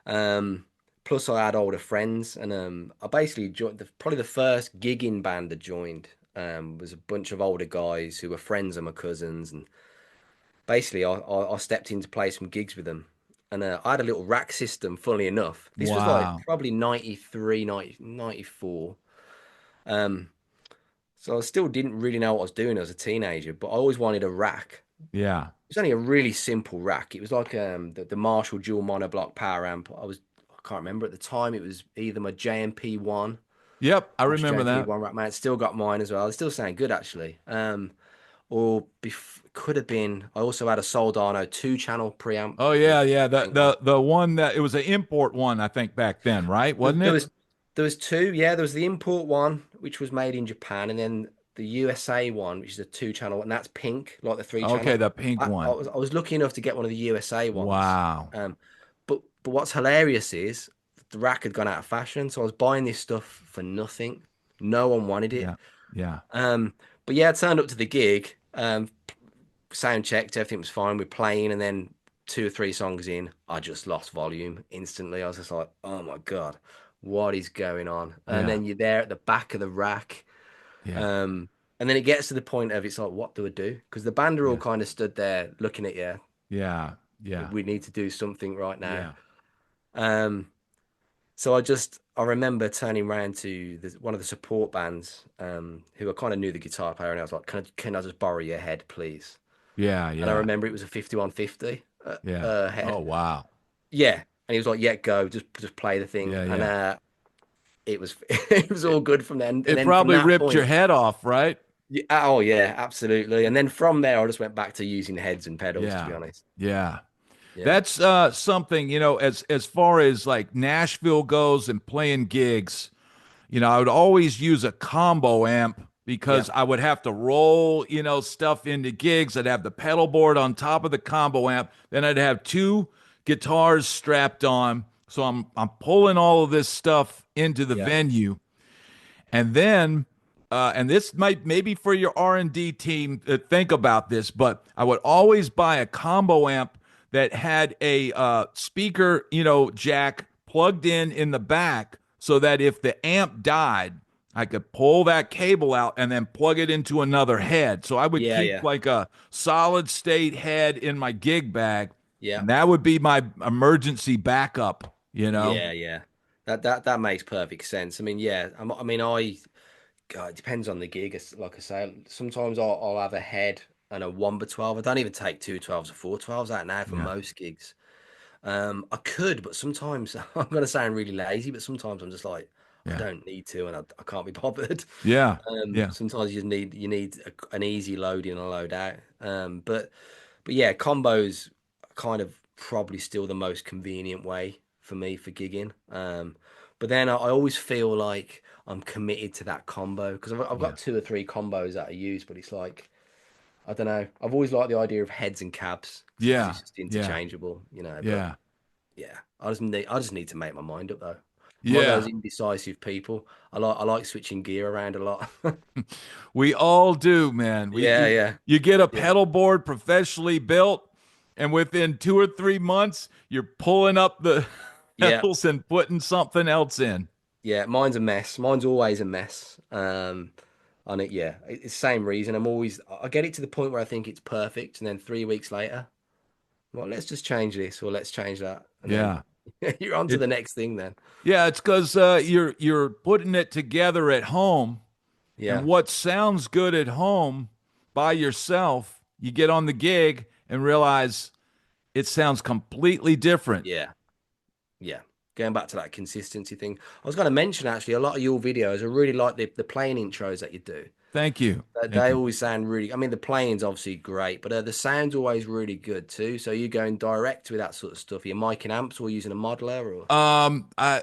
Um, Plus I had older friends, and I basically joined probably the first gigging band I joined. Was a bunch of older guys who were friends of my cousins, and basically I stepped in to play some gigs with them. And I had a little rack system, funnily enough. This was like Wow. probably 93, 94. Um, so I still didn't really know what I was doing as a teenager, but I always wanted a rack. Yeah. It was only a really simple rack. It was like the Marshall dual monoblock power amp. I can't remember at the time. It was either my JMP1, Yep, I Bosch remember that. JMP1 rack, man. It's still got mine as well. They still sound good actually. Or could have been. I also had a Soldano two-channel preamp, Oh which yeah, yeah. I The think the the one that it was an import one, I think back then, right? there, Wasn't there it? was there was two. Yeah, there was the import one, which was made in Japan, and then the USA one, which is a two-channel, and that's pink, like the Okay, three-channel. the pink I one. was I was lucky enough to get one of the USA ones. Wow. Um, but what's hilarious is the rack had gone out of fashion, so I was buying this stuff for nothing. No one wanted it. Yeah. Yeah. Um, but yeah, I turned up to the gig. Sound checked, everything was fine. We're playing, and then two or three songs in, I just lost volume instantly. I was just like, oh my God, what is going on? And Yeah. then you're there at the back of the rack. Yeah. Um, and then it gets to the point of it's like, what do I do? Because the band are all Yeah. kind of stood there looking at you. Yeah. Yeah. We need to do something right now. Yeah. Um, so I remember turning around to one of the support bands, who I kind of knew the guitar player, and I was like, can I just borrow your head, please? Yeah. And I Yeah. remember it was a 5150 Yeah. Oh head. wow. Yeah, and he was like, "Yeah, go, just play the thing," Yeah. and Yeah. it was it was all good from then. And It then from probably that ripped your point, head off, right? yeah, oh yeah, absolutely. And then from there, I just went back to using heads and pedals, to be Yeah. honest. Yeah. Yeah, That's something, as far as like Nashville goes and playing gigs, I would always use a combo amp yeah, because I would have to roll, stuff into gigs. I'd have the pedal board on top of the combo amp. Then I'd have two guitars strapped on. So I'm pulling all of this stuff into the yeah, venue. And then and this might maybe for your R&D team think about this, but I would always buy a combo amp that had a speaker, jack plugged in the back so that if the amp died, I could pull that cable out and then plug it into another head. So I would yeah, keep yeah, like a solid state head in my gig bag, yeah, and that would be my emergency backup. yeah, yeah. That makes perfect sense. I mean, yeah, I mean, God, it depends on the gig. Like I say, sometimes I'll have a head and a 1x12. I don't even take 2 12s or 4 12s out now for Yeah. most gigs. I could, but sometimes I'm gonna sound really lazy, but sometimes I'm just like, I Yeah. don't need to, and I can't be bothered. Yeah. Yeah. Sometimes you need an easy load in and a load out. But yeah, combos are kind of probably still the most convenient way for me for gigging. But then I always feel like I'm committed to that combo because I've Yeah. got two or three combos that I use, but it's like I don't know. I've always liked the idea of heads and cabs because Yeah. it's just Yeah. interchangeable. But Yeah. yeah, I just need to make my mind up though. I'm one of those Yeah. indecisive people. I like switching gear around a lot. We all do, man. We Yeah, you, yeah, you get a yeah, pedal board professionally built, and within 2 or 3 months, you're pulling up the yeah, pedals and putting something else in. yeah. Mine's a mess. Mine's always a mess. On it, yeah, it's the same reason. I get it to the point where I think it's perfect, and then 3 weeks later, well, let's just change this or let's change that, and then Yeah. you're on to It the next thing. Then, yeah, it's because you're putting it together at home, and yeah, what sounds good at home by yourself, you get on the gig and realize it sounds completely different. yeah, yeah. Going back to that consistency thing, I was going to mention actually a lot of your videos. I really like the playing intros that you do. Thank you. Thank They you. always sound really. I mean, the playing's obviously great, but the sound's always really good too. So you're going direct with that sort of stuff. You're miking amps or using a modeler or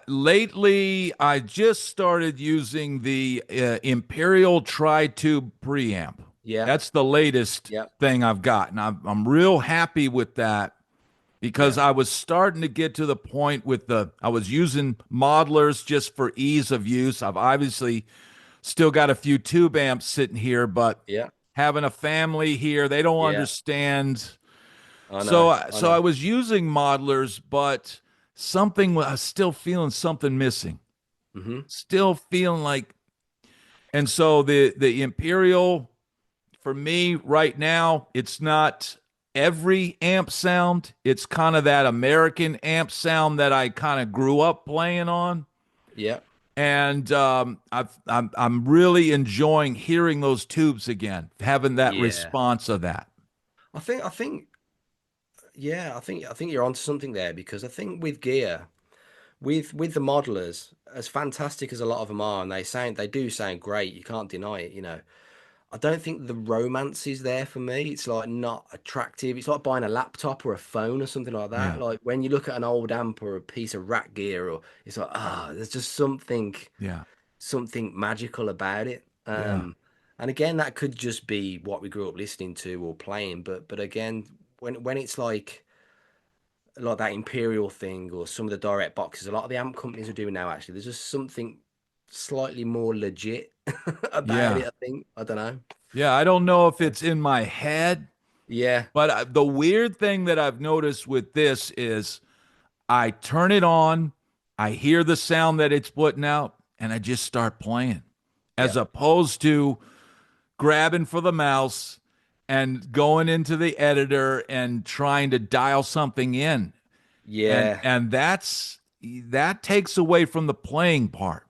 Lately, I just started using the Imperial Tri Tube preamp. yeah, That's the latest yeah, thing I've got, and I'm real happy with that because yeah, I was starting to get to the point with I was using modelers just for ease of use. I've obviously still got a few tube amps sitting here, but yeah, having a family here, they don't yeah. understand. I know, So I know. I was using modelers, but something I was still feeling something missing. Hmm. Still feeling like, and so the Imperial for me right now, it's not every amp sound. It's kind of that American amp sound that I kind of grew up playing on. Yeah, And I'm really enjoying hearing those tubes again, having that yeah. response of that. I think, yeah, I think you're onto something there because I think with gear, with the modelers, as fantastic as a lot of them are, and they do sound great. You can't deny it, you know. I don't think the romance is there for me. It's like not attractive. It's like buying a laptop or a phone or something like that. Yeah, Like when you look at an old amp or a piece of rack gear, or it's like, there's just yeah, something magical about it. yeah, And again, that could just be what we grew up listening to or playing. But again, when it's like that Imperial thing or some of the direct boxes, a lot of the amp companies are doing now. Actually, there's just something slightly more legit about yeah, it. I think. I don't know. yeah. I don't know if it's in my head, Yeah. but the weird thing that I've noticed with this is I turn it on, I hear the sound that it's putting out, and I just start playing, as Yeah. opposed to grabbing for the mouse and going into the editor and trying to dial something in. Yeah. And that takes away from the playing part.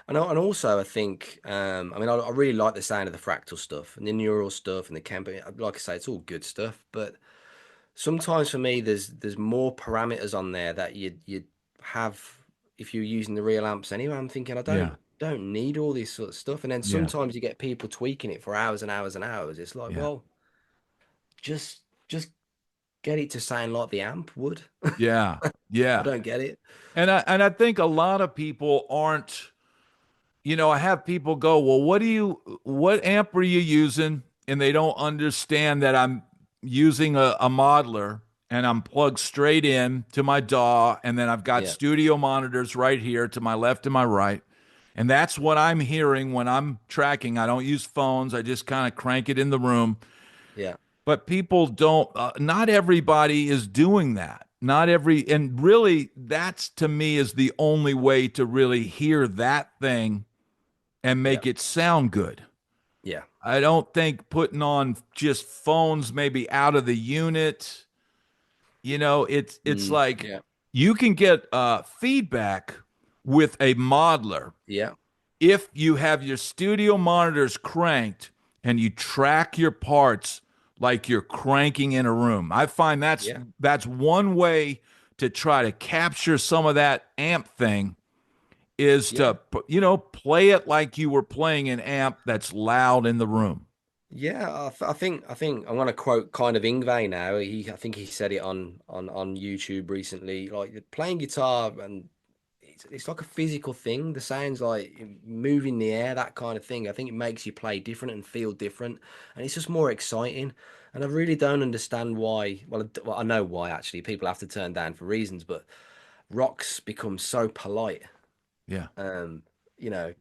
And also I think I mean I really like the sound of the fractal stuff and the neural stuff and the camping. Like I say, it's all good stuff, but sometimes for me there's more parameters on there that you'd have if you're using the real amps anyway. I'm thinking I Yeah, don't need all this sort of stuff. And then yeah, sometimes you get people tweaking it for hours and hours and hours. It's like, yeah, well, just get it to sound like the amp would. yeah, I yeah. don't get it. And I think a lot of people aren't, I have people go, well, what amp are you using? And they don't understand that I'm using a modeler and I'm plugged straight in to my DAW. And then I've got Yeah, studio monitors right here to my left and my right. And that's what I'm hearing when I'm tracking. I don't use phones. I just kind of crank it in the room. yeah, But people don't, not everybody is doing that. Not every, and really, that's to me is the only way to really hear that thing and yeah, make it sound good. yeah. I don't think putting on just phones maybe out of the unit, it's Mm, like yeah, you can get feedback with a modeler yeah, if you have your studio monitors cranked and you track your parts like you're cranking in a room. I find yeah, that's one way to try to capture some of that amp thing is yeah. to play it like you were playing an amp that's loud in the room. Yeah, I think I want to quote kind of Ingve now. I think he said it on YouTube recently. Like playing guitar and it's like a physical thing. The sounds like moving the air, that kind of thing. I think it makes you play different and feel different, and it's just more exciting. And I really don't understand why. Well, I know why actually. People have to turn down for reasons, but rock's become so polite. Yeah. Um,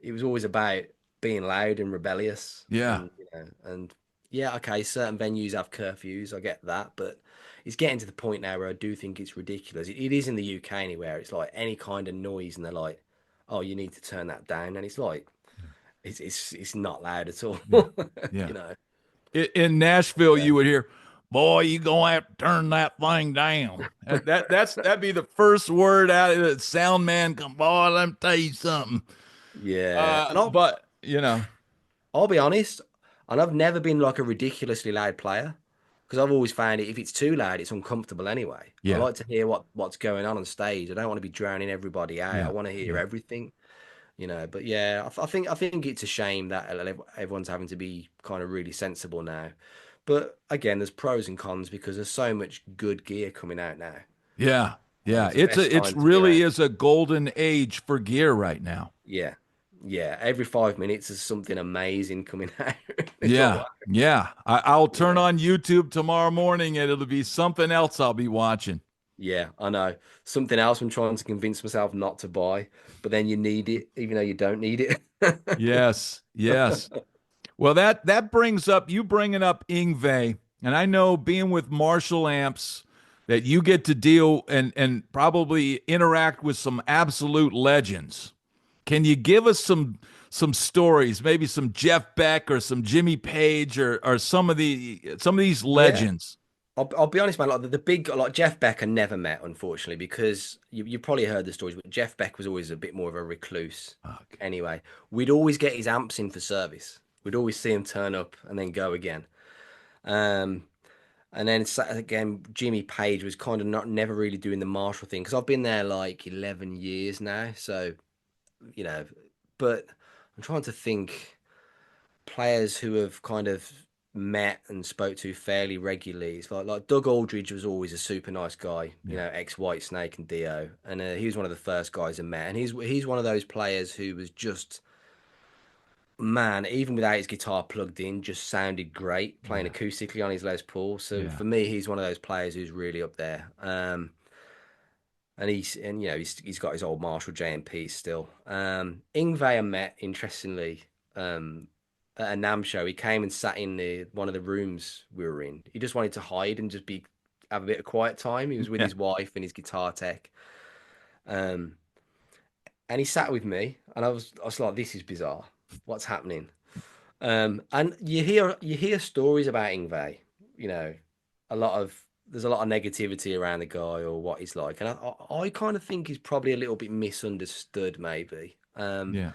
it was always about being loud and rebellious, Yeah. and and yeah, okay, certain venues have curfews, I get that, but it's getting to the point now where I do think it's ridiculous. It is in the UK anywhere. It's like any kind of noise, and they're like, "Oh, you need to turn that down," and it's like, it's not loud at all, Yeah. Yeah. you know. In Nashville, Yeah, you would hear, "Boy, you gonna have to turn that thing down." That'd be the first word out of the sound man. Come, boy, let me tell you something. yeah, and But I'll be honest, and I've never been like a ridiculously loud player because I've always found it if it's too loud, it's uncomfortable anyway. I yeah, like to hear what's going on stage. I don't want to be drowning everybody out. I yeah, want to hear yeah, everything. But yeah, I think it's a shame that everyone's having to be kind of really sensible now. But again, there's pros and cons because there's so much good gear coming out now. Yeah. Yeah. It's the best It's time to be really around. is a golden age for gear right now. Yeah, yeah. Every 5 minutes there's something amazing coming out. It's like, Yeah. wow. Yeah. I'll turn Yeah, on YouTube tomorrow morning and it'll be something else I'll be watching. yeah. I know. Something else I'm trying to convince myself not to buy, but then you need it, even though you don't need it. Yes. Yes. Well, that brings up you bringing up Ingve, and I know being with Marshall amps that you get to deal and probably interact with some absolute legends. Can you give us some stories, maybe some Jeff Beck or some Jimmy Page or some of these Yeah. legends? I'll be honest, man. Like the big, like Jeff Beck, I never met, unfortunately, because you probably heard the stories. But Jeff Beck was always a bit more of a recluse. Okay. Anyway, we'd always get his amps in for service. We'd always see him turn up and then go again. Um, and then again, Jimmy Page was kind of not never really doing the Marshall thing because I've been there like 11 years now. So you know, but I'm trying to think players who have kind of met and spoke to fairly regularly. It's like Doug Aldridge was always a super nice guy, Yeah. ex White Snake and Dio, and he was one of the first guys I met, and he's one of those players who was just man, even without his guitar plugged in, just sounded great playing Yeah. acoustically on his Les Paul. So Yeah. for me, he's one of those players who's really up there. And he's got his old Marshall JMP still. Ingve I met interestingly at a NAM show. He came and sat in the one of the rooms we were in. He just wanted to hide and just be have a bit of quiet time. He was with Yeah. his wife and his guitar tech. Um, and he sat with me, and I was like, this is bizarre. What's happening? And you hear stories about Ingve. You know, a lot of there's a lot of negativity around the guy or what he's like, and I kind of think he's probably a little bit misunderstood. Yeah.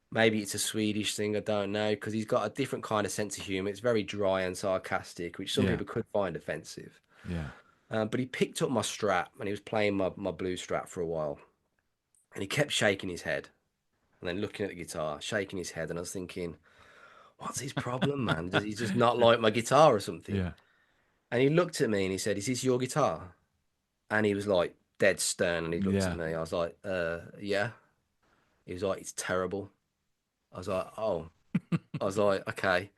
Maybe it's a Swedish thing. I don't know because he's got a different kind of sense of humor. It's very dry and sarcastic, which some Yeah. people could find offensive. Yeah. But he picked up my Strat and he was playing my blue Strat for a while, and he kept shaking his head and then looking at the guitar, shaking his head, and I was thinking, what's his problem, man? Does he just not like my guitar or something? Yeah. And he looked at me and he said, "Is this your guitar?" And he was like dead stern and he looked at Yeah. me. I was like, yeah. He was like, "It's terrible." I was like, "Oh." I was like, "Okay."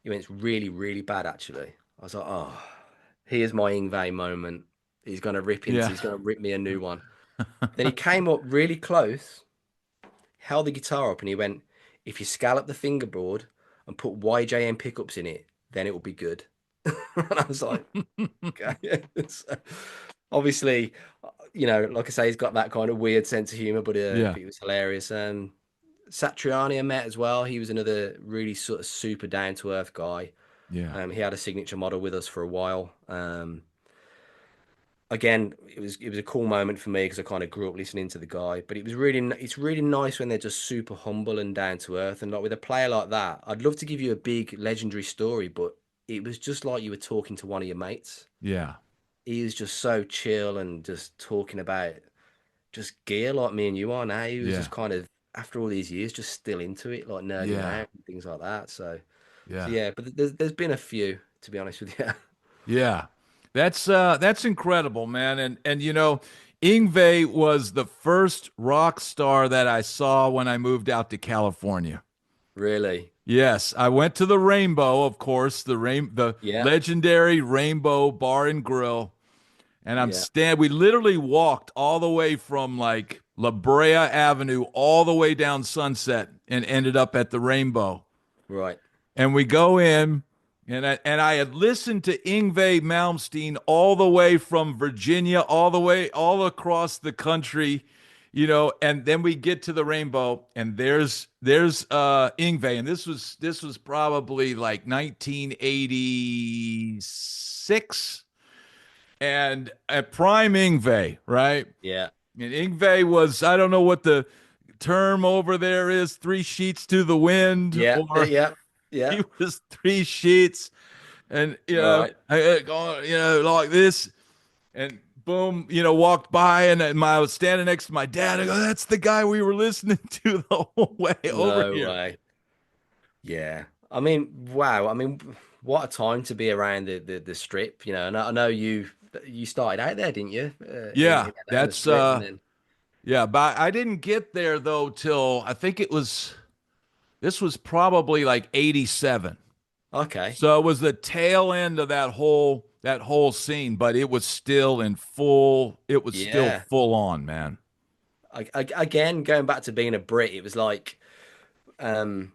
He went, "It's really, really bad, actually." I was like, "Oh, here's my Ingve moment. Yeah. He's gonna rip me a new one." Then he came up really close, held the guitar up, and he went, "If you scallop the fingerboard and put YJM pickups in it, then it will be good." And I was like, okay. So, obviously, like I say, he's got that kind of weird sense of humor, Yeah. but it was hilarious. Satriani I met as well. He was another really sort of super down to earth guy. Yeah. He had a signature model with us for a while. Again, it was a cool moment for me because I kind of grew up listening to the guy. But it's really nice when they're just super humble and down to earth. And like with a player like that, I'd love to give you a big legendary story, but it was just like you were talking to one of your mates. Yeah. He was just so chill and just talking about just gear like me and you are now. He was Yeah. just kind of after all these years, just still into it, like nerding Yeah. out and things like that. So Yeah. yeah, but there's been a few to be honest with you. Yeah. That's incredible, man. And Ingve was the first rock star that I saw when I moved out to California. Really? Yes, I went to the Rainbow, of course, the Yeah, legendary Rainbow Bar and Grill, and yeah, we literally walked all the way from like La Brea Avenue all the way down Sunset and ended up at the Rainbow. right. And we go in, and I had listened to Yngwie Malmsteen all the way from Virginia, all across the country, and then we get to the Rainbow, and there's Yngwie, and this was probably like 1986, and at prime Yngwie, right? Yeah, And Yngwie was, I don't know what the term over there is, three sheets to the wind, yeah, or yeah, yeah. he was three sheets, and Right. going, like this, and boom, walked by, and I was standing next to my dad. I go, that's the guy we were listening to the whole way over No here. way. Yeah. I mean, wow. I mean, what a time to be around the strip, And I know you started out there, didn't you? Yeah, In the that's strip, and then yeah, but I didn't get there though till I think this was probably like 87. okay. So it was the tail end of that whole scene, but it was still Yeah. full on, man. Again, going back to being a Brit, it was like um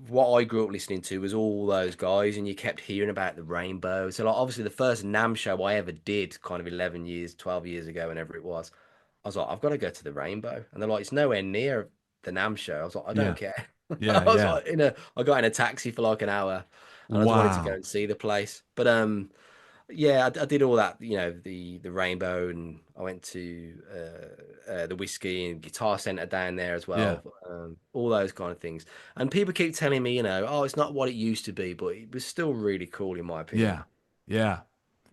what I grew up listening to was all those guys, and you kept hearing about the rainbow. So, like, obviously, the first NAM show I ever did, kind of 11 years, 12 years ago, whenever it was, I was like, I've got to go to the rainbow. And they're like, it's nowhere near the NAM show. I was like, I don't Yeah. care. Yeah, I was yeah. like, I got in a taxi for like an hour, and I just wanted to go Wow. and see the place. But yeah, I did all that, the rainbow, and I went to the whiskey and guitar center down there as Yeah. well. All those kind of things. And people keep telling me, oh, it's not what it used to be, but it was still really cool in my opinion. Yeah. Yeah.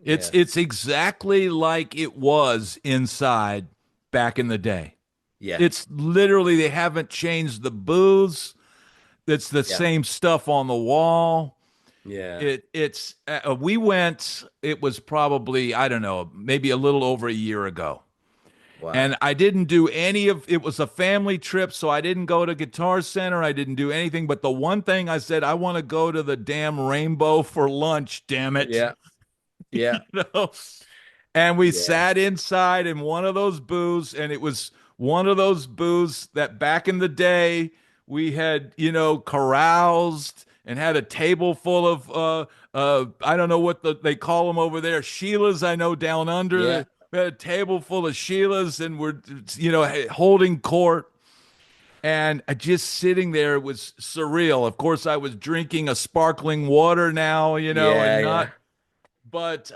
It's Yeah, it's exactly like it was inside back in the day. yeah, It's literally they haven't changed the booths. It's the yeah, same stuff on the wall. yeah. We went, it was probably, I don't know, maybe a little over a year ago. Wow. And I didn't do any of it was a family trip, so I didn't go to Guitar Center. I didn't do anything. But the one thing I said, I want to go to the damn Rainbow for lunch, damn it. Yeah, yeah, You know? And we yeah, sat inside in one of those booths, and it was one of those booths that back in the day we had, caroused and had a table full of I don't know what they call them over there, Sheilas. I know down yeah, under we had a table full of Sheilas, and we're holding court. And just sitting there was surreal. Of course, I was drinking a sparkling water now, and yeah, not. yeah, But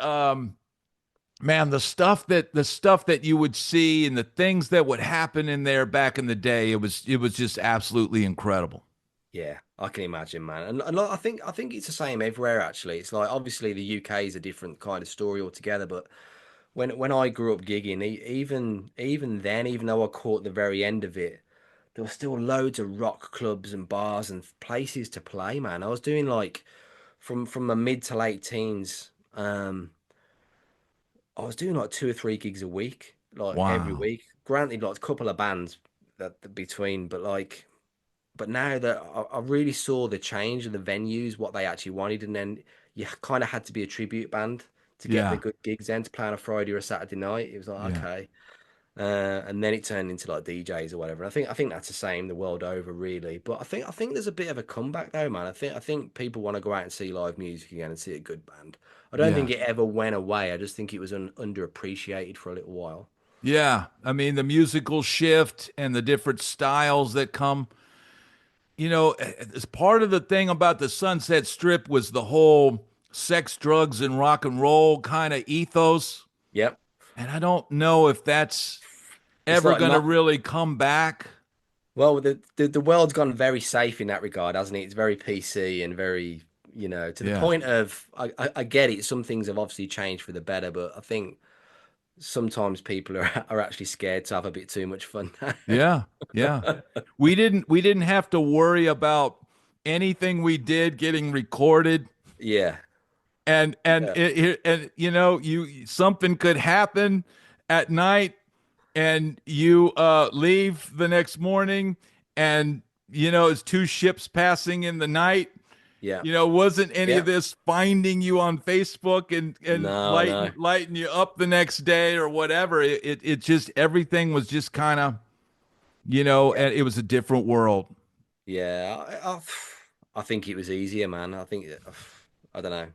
man, the stuff that you would see and the things that would happen in there back in the day, it was just absolutely incredible. yeah. I can imagine, man. And like, I think it's the same everywhere. Actually, it's like obviously the UK is a different kind of story altogether, but when I grew up gigging, even then, even though I caught the very end of it, there were still loads of rock clubs and bars and places to play, man. I was doing like from my mid to late teens, I was doing like 2 or 3 gigs a week, like every Wow. week. Granted, like a couple of bands that between, but like, but now that I really saw the change of the venues, what they actually wanted, and then you kind of had to be a tribute band to get the Yeah. good gigs then to play on a Friday or a Saturday night. It was like, Yeah. okay. And then it turned into like DJs or whatever. I think that's the same the world over, really. But I think there's a bit of a comeback though, man. I think people want to go out and see live music again and see a good band. I don't Yeah. think it ever went away. I just think it was underappreciated for a little while. Yeah. I mean, the musical shift and the different styles that come, as part of the thing about the Sunset Strip was the whole sex, drugs, and rock and roll kind of ethos. Yep. And I don't know if that's It's ever like going to not really come back. well, the world's gone very safe in that regard, hasn't it? It's very PC and very, to the Yeah. point of I get it. Some things have obviously changed for the better, but I think sometimes people are actually scared to have a bit too much fun. Yeah. Yeah. We didn't have to worry about anything we did getting recorded, Yeah, and yeah, you something could happen at night, and you leave the next morning, and it's two ships passing in the night. yeah, Wasn't any of yeah. this finding you on Facebook and No, lighting no. lighting you up the next day or whatever. It just everything was just kind of, Yeah, and it was a different world. yeah. I think it was easier, man. I think I don't know.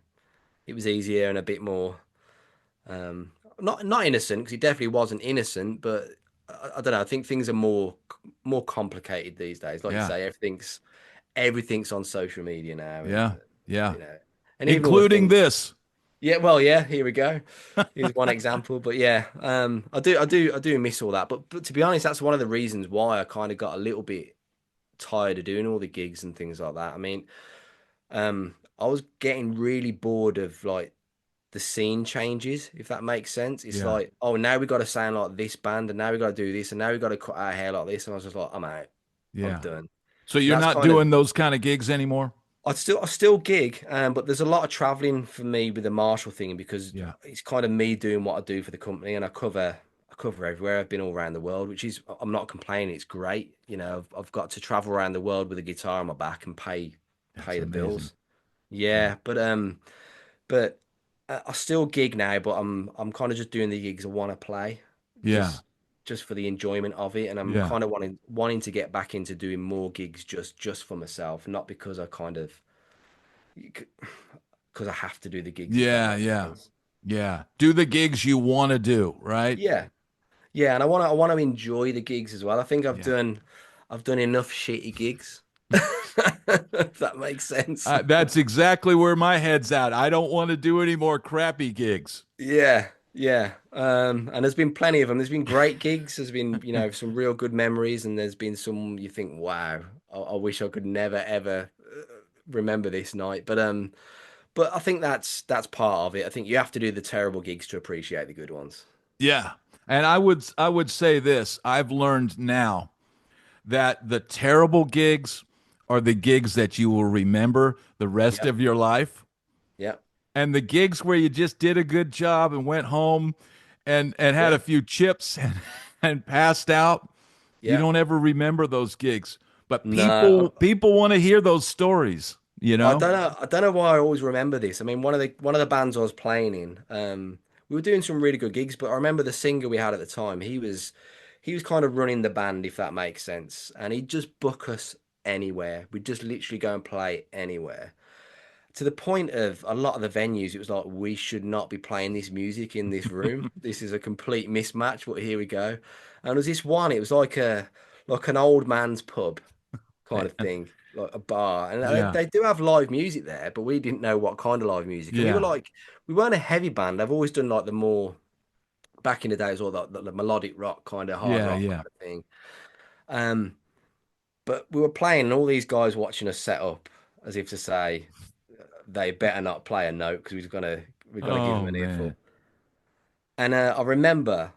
It was easier and a bit more not innocent because it definitely wasn't innocent, but I don't know. I think things are more complicated these days. Like you Yeah. say, everything's on social media now, and Yeah. Yeah. you know, and even all the Including things. this. Yeah, well, yeah. Here we go. Here's one example, but yeah, I do miss all that. But to be honest, that's one of the reasons why I kind of got a little bit tired of doing all the gigs and things like that. I mean, I was getting really bored of like the scene changes, if that makes sense. It's Yeah. like, oh, now we got to sound like this band, and now we got to do this, and now we got to cut our hair like this. And I was just like, I'm out, I'm Yeah. done. So And you're that's not kind of doing those kind of gigs anymore? I still gig, but there's a lot of traveling for me with the Marshall thing because Yeah. it's kind of me doing what I do for the company, and I cover everywhere. I've been all around the world, which is I'm not complaining. It's great, I've got to travel around the world with a guitar on my back and pay That's pay the amazing. bills. Yeah. Yeah, but I still gig now, but I'm kind of just doing the gigs I want to play, Yeah. just just for the enjoyment of it, and I'm Yeah. kind of wanting to get back into doing more gigs just for myself, not because I kind of because I have to do the gigs, if that Yeah. makes Yeah. sense. Yeah. Do the gigs you want to do, right? Yeah, yeah, and I want to enjoy the gigs as well. I think I've Yeah. done I've done enough shitty gigs, if that makes sense. That's exactly where my head's at. I don't want to do any more crappy gigs. Yeah, yeah. And there's been plenty of them. There's been great gigs. There's been, some real good memories, and there's been some you think, wow, I wish I could never ever remember this night. But I think that's part of it. I think you have to do the terrible gigs to appreciate the good ones. Yeah. And I would say this. I've learned now that the terrible gigs are the gigs that you will remember the rest Yep, of your life. yep, And the gigs where you just did a good job and went home and had a yeah, few chips and passed out, you yeah. don't ever remember those gigs. But people No, people want to hear those stories, you I know? don't know. I don't know why I always remember this. I mean, one of the bands I was playing in, we were doing some really good gigs, but I remember the singer we had at the time. He was kind of running the band, if that makes sense, and he'd just book us anywhere. We'd just literally go and play anywhere. To the point of a lot of the venues, it was like we should not be playing this music in this room. This is a complete mismatch. But here we go. And there was this one. It was like an old man's pub kind of thing, like a bar. And Yeah. they do have live music there, but we didn't know what kind of live music. And we were Yeah. like, we weren't a heavy band. I've always done like the more back in the days, all the melodic rock kind of hard Yeah, rock yeah. kind of thing. Um, but we were playing, and all these guys watching us set up, as if to say they better not play a note because we're gonna give them Oh an man. earful. And I remember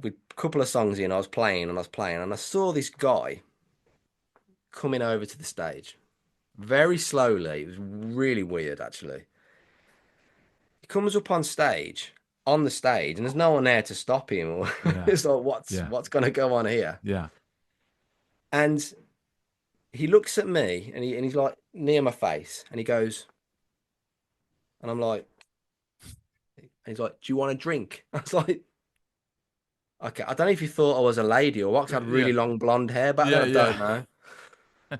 with a couple of songs in, I was playing and I was playing, and I saw this guy coming over to the stage very slowly. It was really weird, actually. He comes up on the stage, and there's no one there to stop him. Yeah. It's like, what's Yeah. what's gonna go on here? Yeah. And he looks at me, and he's like near my face, and he goes, and I'm like, and he's like, "Do you want a drink?" I was like, "Okay." I don't know if he thought I was a lady or what, 'cause I had Yeah. really long blonde hair back then. Yeah, I don't yeah. know.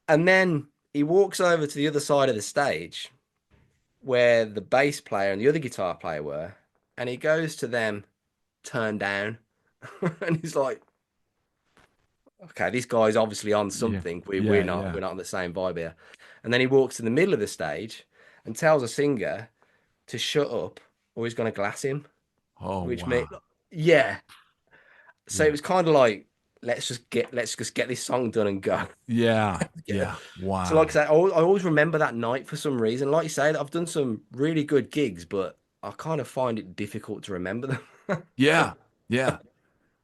And then he walks over to the other side of the stage where the bass player and the other guitar player were, and he goes to them, turn down, and he's like, "Okay, this guy's obviously on Yeah. something. We we're Yeah, not yeah. we're not on the same vibe here." And then he walks to the middle of the stage and tells a singer to shut up, or he's going to glass him. Oh Which wow. made yeah. So it Yeah. was kind of like let's just get this song done and go. Yeah. Yeah. Yeah. So like I Wow. say, I always remember that night for some reason. Like you said, I've done some really good gigs, but I kind of find it difficult to remember them. Yeah. Yeah.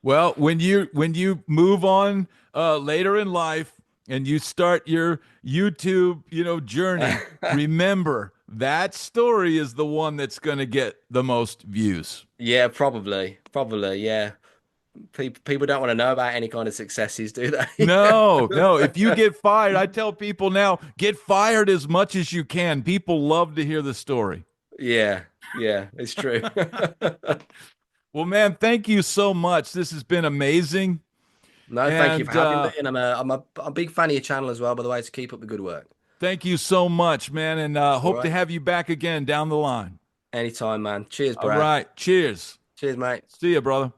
Well, when you move on later in life and you start your YouTube, journey, remember that story is the one that's going to get the most views. Yeah, probably, yeah. People don't want to know about any kind of successes, do they? No, no. If you get fired, I tell people now, get fired as much as you can. People love to hear the story. Yeah, yeah, it's true. Well, man, thank you so much. This has been amazing. No, thank you for And having me, and I'm a big fan of your channel as well, by the way. To keep up the good work. thank you so much, man. And That's all hope to right. have you back again down the line. Anytime, man. Cheers, All Brad. right. Cheers. Cheers, mate. See you, brother.